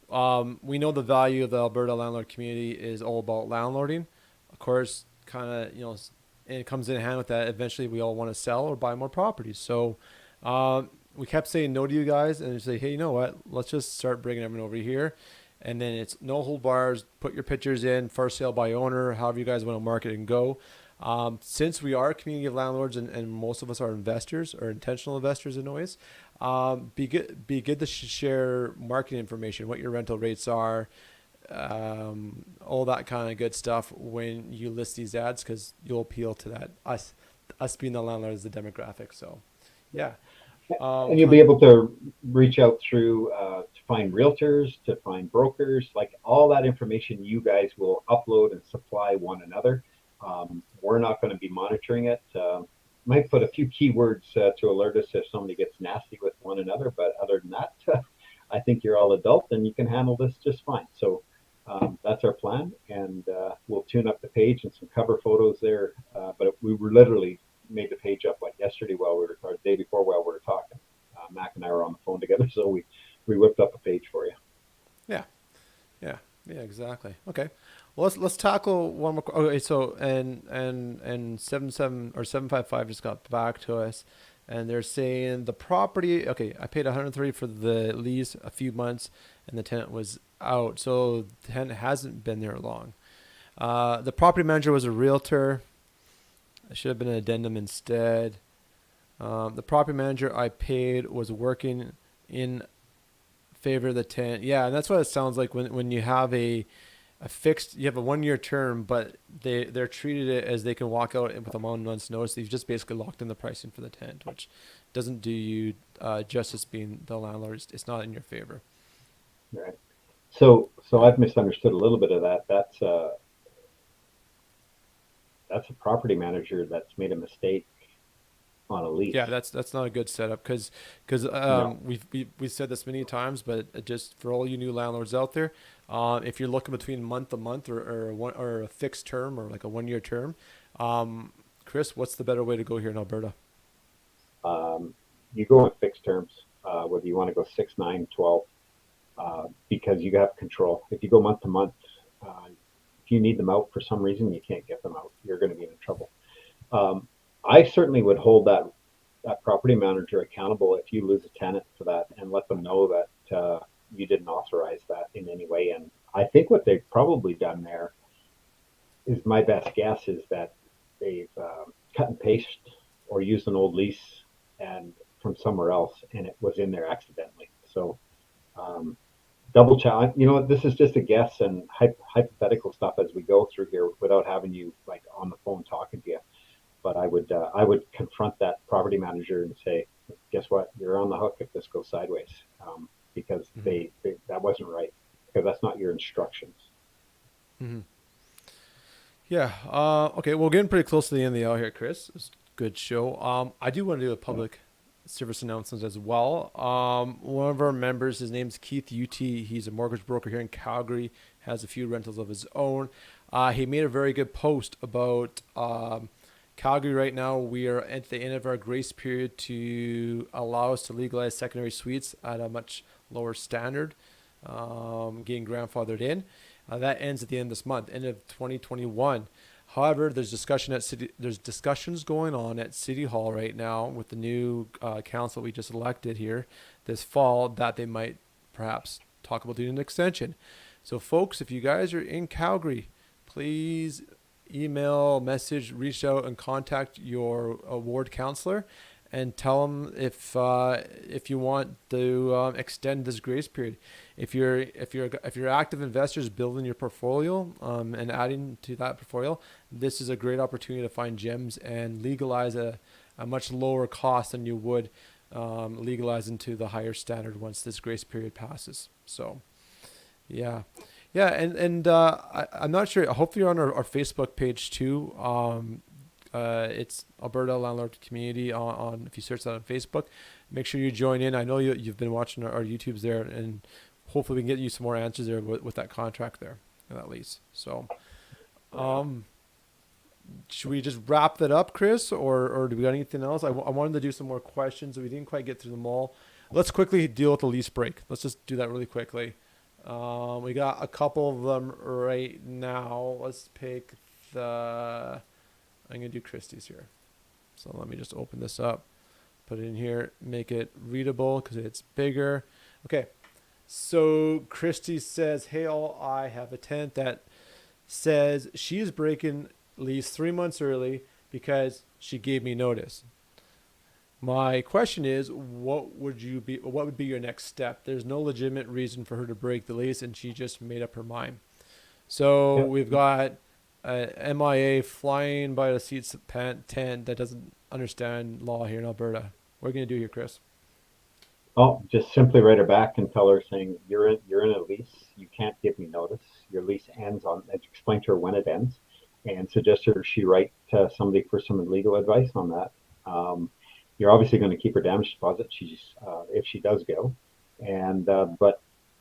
Speaker 1: we know the value of the Alberta Landlord Community is all about landlording. Of course, kind of, and it comes in hand with that. Eventually, we all want to sell or buy more properties. So we kept saying no to you guys and say, hey, you know what? Let's just start bringing everyone over here. And then it's no hold bars. Put your pictures in, for sale by owner, however you guys want to market and go. Since we are a community of landlords and most of us are investors or intentional investors in ways, be good to share marketing information, what your rental rates are, all that kind of good stuff when you list these ads, because you'll appeal to that us being the landlord is the demographic. So yeah.
Speaker 2: And you'll be able to reach out through to find realtors, to find brokers, like all that information you guys will upload and supply one another. We're not going to be monitoring it. Might put a few keywords to alert us if somebody gets nasty with one another, but other than that, I think you're all adult and you can handle this just fine. So that's our plan, and we'll tune up the page and some cover photos there. But we were literally made the page up like yesterday or the day before while we were talking. Mac and I were on the phone together, so we whipped up a page for you.
Speaker 1: Yeah, exactly. Okay. Well, let's tackle one more. Okay, so and 77 or 755 just got back to us, and they're saying the property. Okay, I paid 130 for the lease a few months, and the tenant was out, so the tenant hasn't been there long. The property manager was a realtor. It should have been an addendum instead. The property manager I paid was working in favor of the tenant. Yeah, and that's what it sounds like when you have a fixed, you have a 1 year term, but they're treated it as they can walk out with a 1 month's notice. You've just basically locked in the pricing for the tenant, which doesn't do you justice being the landlord. It's not in your favor.
Speaker 2: Right. So I've misunderstood a little bit of that. That's a property manager that's made a mistake on a lease.
Speaker 1: Yeah, that's not a good setup because
Speaker 2: No.
Speaker 1: we've said this many times, but just for all you new landlords out there, if you're looking between month to month or a fixed term or like a 1 year term, Chris, what's the better way to go here in Alberta?
Speaker 2: You go on fixed terms, whether you want to go 6, 9, 12, because you have control. If you go month to month, if you need them out for some reason, you can't get them out. You're going to be in trouble. I certainly would hold that property manager accountable if you lose a tenant for that, and let them know that you didn't authorize that in any way. And I think what they've probably done there is, my best guess is that they've cut and paste or used an old lease and from somewhere else, and it was in there accidentally. So double check. This is just a guess and hypothetical stuff as we go through here without having you like on the phone talking to you. But I would confront that property manager and say, guess what? You're on the hook if this goes sideways, because
Speaker 1: Mm-hmm.
Speaker 2: that wasn't right, because that's not your instructions.
Speaker 1: Mm-hmm. Yeah. Okay. We're getting pretty close to the end of the hour here, Chris. It's a good show. I do want to do a public service announcements as well. One of our members, his name's Keith UT. He's a mortgage broker here in Calgary, has a few rentals of his own. He made a very good post about Calgary right now. We are at the end of our grace period to allow us to legalize secondary suites at a much lower standard, getting grandfathered in. That ends at the end of this month, end of 2021. However, there's discussions going on at City Hall right now with the new council we just elected here this fall that they might perhaps talk about doing an extension. So folks, if you guys are in Calgary, please email, message, reach out and contact your ward counselor and tell them if you want to extend this grace period. If you're active investors building your portfolio and adding to that portfolio, this is a great opportunity to find gems and legalize a much lower cost than you would legalize into the higher standard once this grace period passes. So yeah. Yeah, I'm not sure. Hopefully you're on our Facebook page too. It's Alberta Landlord Community on if you search that on Facebook. Make sure you join in. I know you've been watching our YouTubes there, and hopefully we can get you some more answers there with that contract there, that lease. So, should we just wrap that up, Chris, or do we got anything else? I wanted to do some more questions. We didn't quite get through them all. Let's quickly deal with the lease break. Let's just do that really quickly. We got a couple of them right now. Let's pick I'm going to do Christie's here. So let me just open this up, put it in here, make it readable because it's bigger. Okay. So Christie says, hey all, I have a tenant that says she is breaking lease 3 months early because she gave me notice. My question is, what would be your next step? There's no legitimate reason for her to break the lease, and she just made up her mind. So we've got a MIA flying by the seats of tenant that doesn't understand law here in Alberta. What are you going to do here, Chris?
Speaker 2: Oh, just simply write her back and tell her saying you're in a lease. You can't give me notice. Your lease ends on. Explain to her when it ends, and suggest her she write somebody for some legal advice on that. You're obviously going to keep her damage deposit. If she does go, but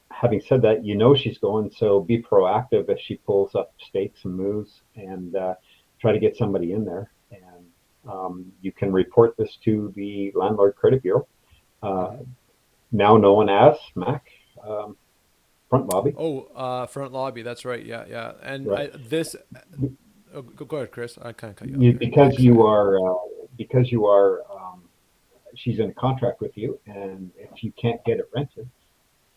Speaker 2: having said that, she's going. So be proactive if she pulls up stakes and moves, and try to get somebody in there. And you can report this to the Landlord Credit Bureau, now known as MAC. Front lobby.
Speaker 1: Front lobby. That's right. Yeah. And
Speaker 2: right.
Speaker 1: Go ahead, Chris. I kind of cut you off.
Speaker 2: Because you are. She's in a contract with you, and if you can't get it rented,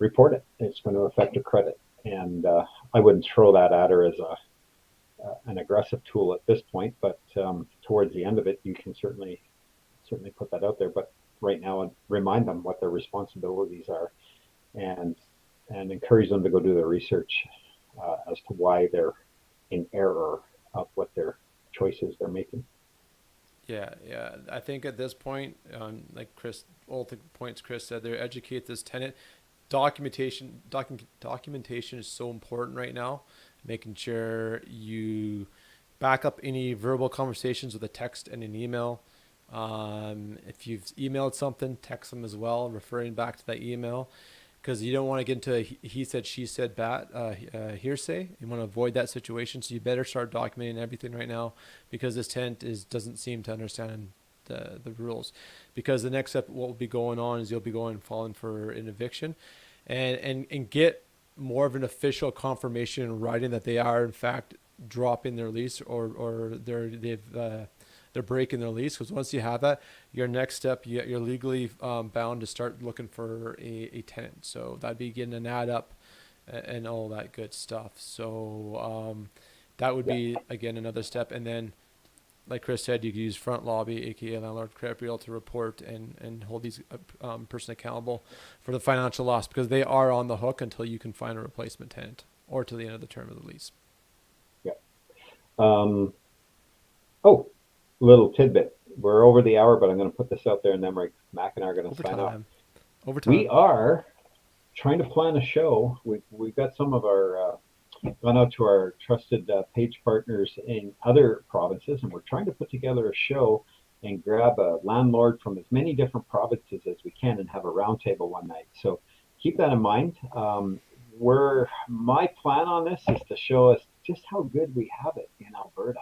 Speaker 2: report it. It's going to affect her credit, and I wouldn't throw that at her as an aggressive tool at this point. But towards the end of it, you can certainly put that out there. But right now, I'd remind them what their responsibilities are, and encourage them to go do their research as to why they're in error of what their choices they're making.
Speaker 1: Yeah. I think at this point, like all the points Chris said there, educate this tenant. Documentation is so important right now. Making sure you back up any verbal conversations with a text and an email. If you've emailed something, text them as well, referring back to that email, because you don't want to get into a he said, she said, hearsay. You want to avoid that situation. So you better start documenting everything right now, because this tenant doesn't seem to understand the rules. Because the next step, what will be going on is you'll be filing for an eviction, and get more of an official confirmation in writing that they are in fact dropping their lease or they're breaking their lease. Because once you have that, your next step, you're legally bound to start looking for a tenant. So that'd be getting an ad up and all that good stuff. So that would be, again, another step. And then, like Chris said, you could use Front Lobby, aka Landlord Credit Bureau, to report and hold these person accountable for the financial loss, because they are on the hook until you can find a replacement tenant or to the end of the term of the lease.
Speaker 2: Yeah. Little tidbit. We're over the hour, but I'm going to put this out there, and then Mac and I are going to sign off.
Speaker 1: Overtime.
Speaker 2: We are trying to plan a show. We've got some of our gone out to our trusted page partners in other provinces, and we're trying to put together a show and grab a landlord from as many different provinces as we can and have a roundtable one night. So keep that in mind. My plan on this is to show us just how good we have it in Alberta.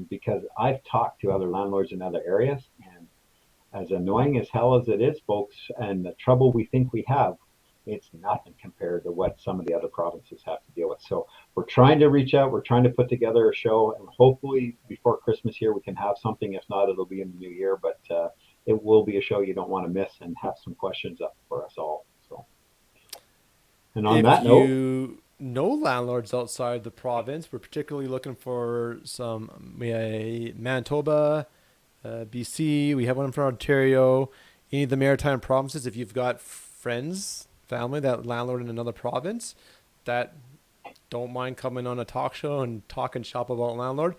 Speaker 2: Because I've talked to other landlords in other areas, and as annoying as hell as it is, folks, and the trouble we think we have, it's nothing compared to what some of the other provinces have to deal with. So we're trying to reach out, we're trying to put together a show, and hopefully before Christmas here we can have something. If not, it'll be in the new year, but it will be a show you don't want to miss, and have some questions up for us all. So And on
Speaker 1: If
Speaker 2: that note,
Speaker 1: you know landlords outside the province, we're particularly looking for some Manitoba, BC. We have one from Ontario. Any of the maritime provinces. If you've got friends, family that landlord in another province that don't mind coming on a talk show and talking shop about landlord,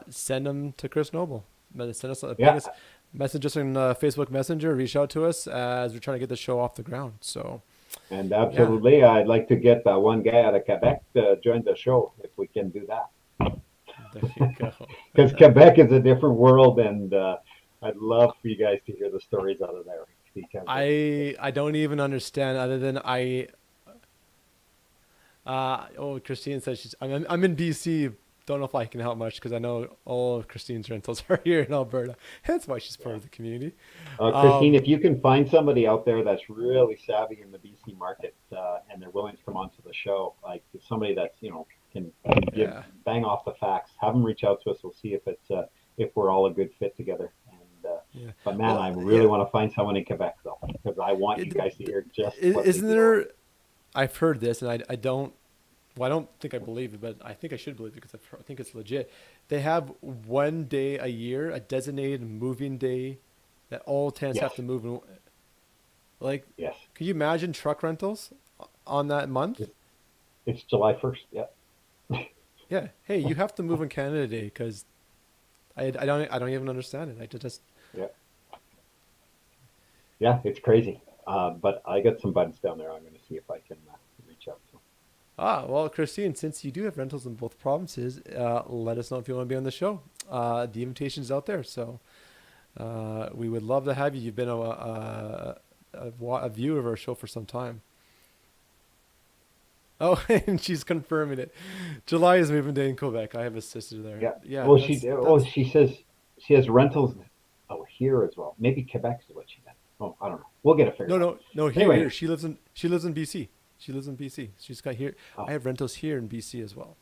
Speaker 1: send them to Chris Noble. Send us, ping us, message us on Facebook Messenger. Reach out to us as we're trying to get the show off the ground. So.
Speaker 2: and absolutely, I'd like to get one guy out of Quebec to join the show if we can do that.
Speaker 1: There you go.
Speaker 2: Because Quebec is a different world, and I'd love for you guys to hear the stories out of there. Because
Speaker 1: I don't even understand other than Christine says I'm in BC. Don't know if I can help much because I know all of Christine's rentals are here in Alberta. That's why she's part of the community.
Speaker 2: Christine, if you can find somebody out there that's really savvy in the BC market and they're willing to come onto the show, like somebody that's can bang off the facts, have them reach out to us. We'll see if we're all a good fit together. And but man, I really want to find someone in Quebec though, because I want you guys to hear just.
Speaker 1: Isn't there? I've heard this, and I don't. Well, I don't think I believe it, but I think I should believe it because I think it's legit. They have one day a year, a designated moving day, that all tenants have to move. Can you imagine truck rentals on that month?
Speaker 2: It's July 1st. Yeah.
Speaker 1: Yeah. Hey, you have to move in Canada Day because I don't even understand it. I just.
Speaker 2: Yeah, it's crazy. But I got some buds down there. I'm going to see if I can reach out to them.
Speaker 1: Well, Christine, since you do have rentals in both provinces, let us know if you want to be on the show. The invitation's out there, so we would love to have you. You've been a viewer of our show for some time. Oh, and she's confirming it. July is moving day in Quebec. I have a sister there. Yeah.
Speaker 2: Well, she says she has rentals here as well. Maybe Quebec is what she meant. Oh, I don't know. We'll get it figured out.
Speaker 1: No. Here. She lives in BC. She lives in BC. She's got here. I have rentals here in BC as well.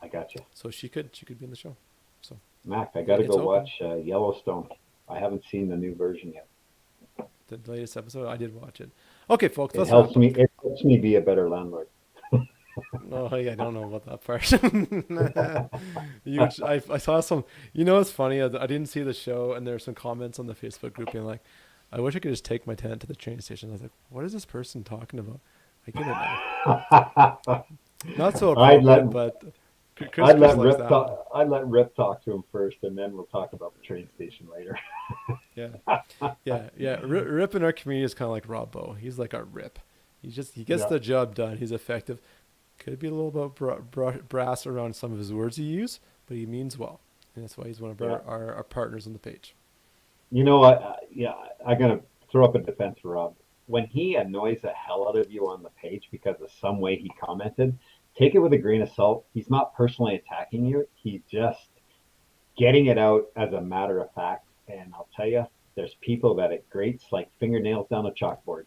Speaker 2: I got you.
Speaker 1: So she could be in the show. So
Speaker 2: Mac, I got to go watch Yellowstone. I haven't seen the new version yet.
Speaker 1: The latest episode, I did watch it. Okay, folks.
Speaker 2: It helps me be a better landlord.
Speaker 1: Oh, yeah, I don't know about that part. I saw some. It's funny. I didn't see the show, and there were some comments on the Facebook group being like, "I wish I could just take my tenant to the train station." I was like, "What is this person talking about?" I get it now. Not so appropriate, but
Speaker 2: I'd let Rip talk to him first, and then we'll talk about the train station later.
Speaker 1: Yeah. Rip in our community is kind of like Rob Bowe. He's like our Rip. He gets the job done. He's effective. Could be a little bit brass around some of his words he uses, but he means well, and that's why he's one of our partners on the page. I'm gonna throw up a defense for Rob. When he annoys the hell out of you on the page because of some way he commented, take it with a grain of salt. He's not personally attacking you. He's just getting it out as a matter of fact. And I'll tell you, there's people that it grates like fingernails down a chalkboard.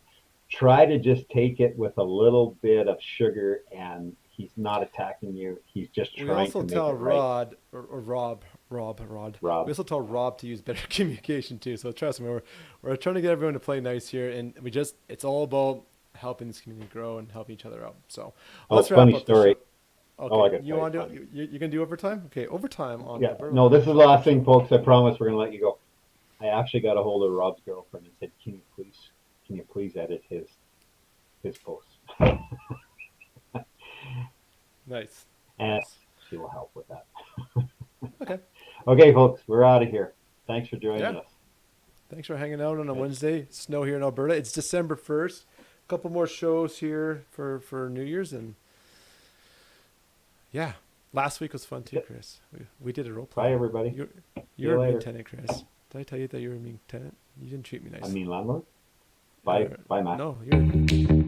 Speaker 1: Try to just take it with a little bit of sugar, and he's not attacking you. He's just trying to make it right. Rob. We also tell Rob to use better communication too. So trust me, we're trying to get everyone to play nice here, and it's all about helping this community grow and helping each other out. So let's wrap
Speaker 2: funny
Speaker 1: up
Speaker 2: story.
Speaker 1: Okay, you want to do? You're gonna do overtime? Okay, overtime on.
Speaker 2: Yeah. No, this is the last thing, folks. I promise we're gonna let you go. I actually got a hold of Rob's girlfriend and said, "Can you please edit his posts?"
Speaker 1: Nice.
Speaker 2: And she will help with that.
Speaker 1: Okay.
Speaker 2: Okay, folks, we're out of here. Thanks for joining us.
Speaker 1: Thanks for hanging out on a Wednesday. Snow here in Alberta. It's December 1st. A couple more shows here for New Year's, and last week was fun too, Chris. We did a role play.
Speaker 2: Bye, everybody.
Speaker 1: You're a mean tenant, Chris. Did I tell you that you were a mean tenant? You didn't treat me nice.
Speaker 2: I mean landlord? Bye, Matt.
Speaker 1: No, you're.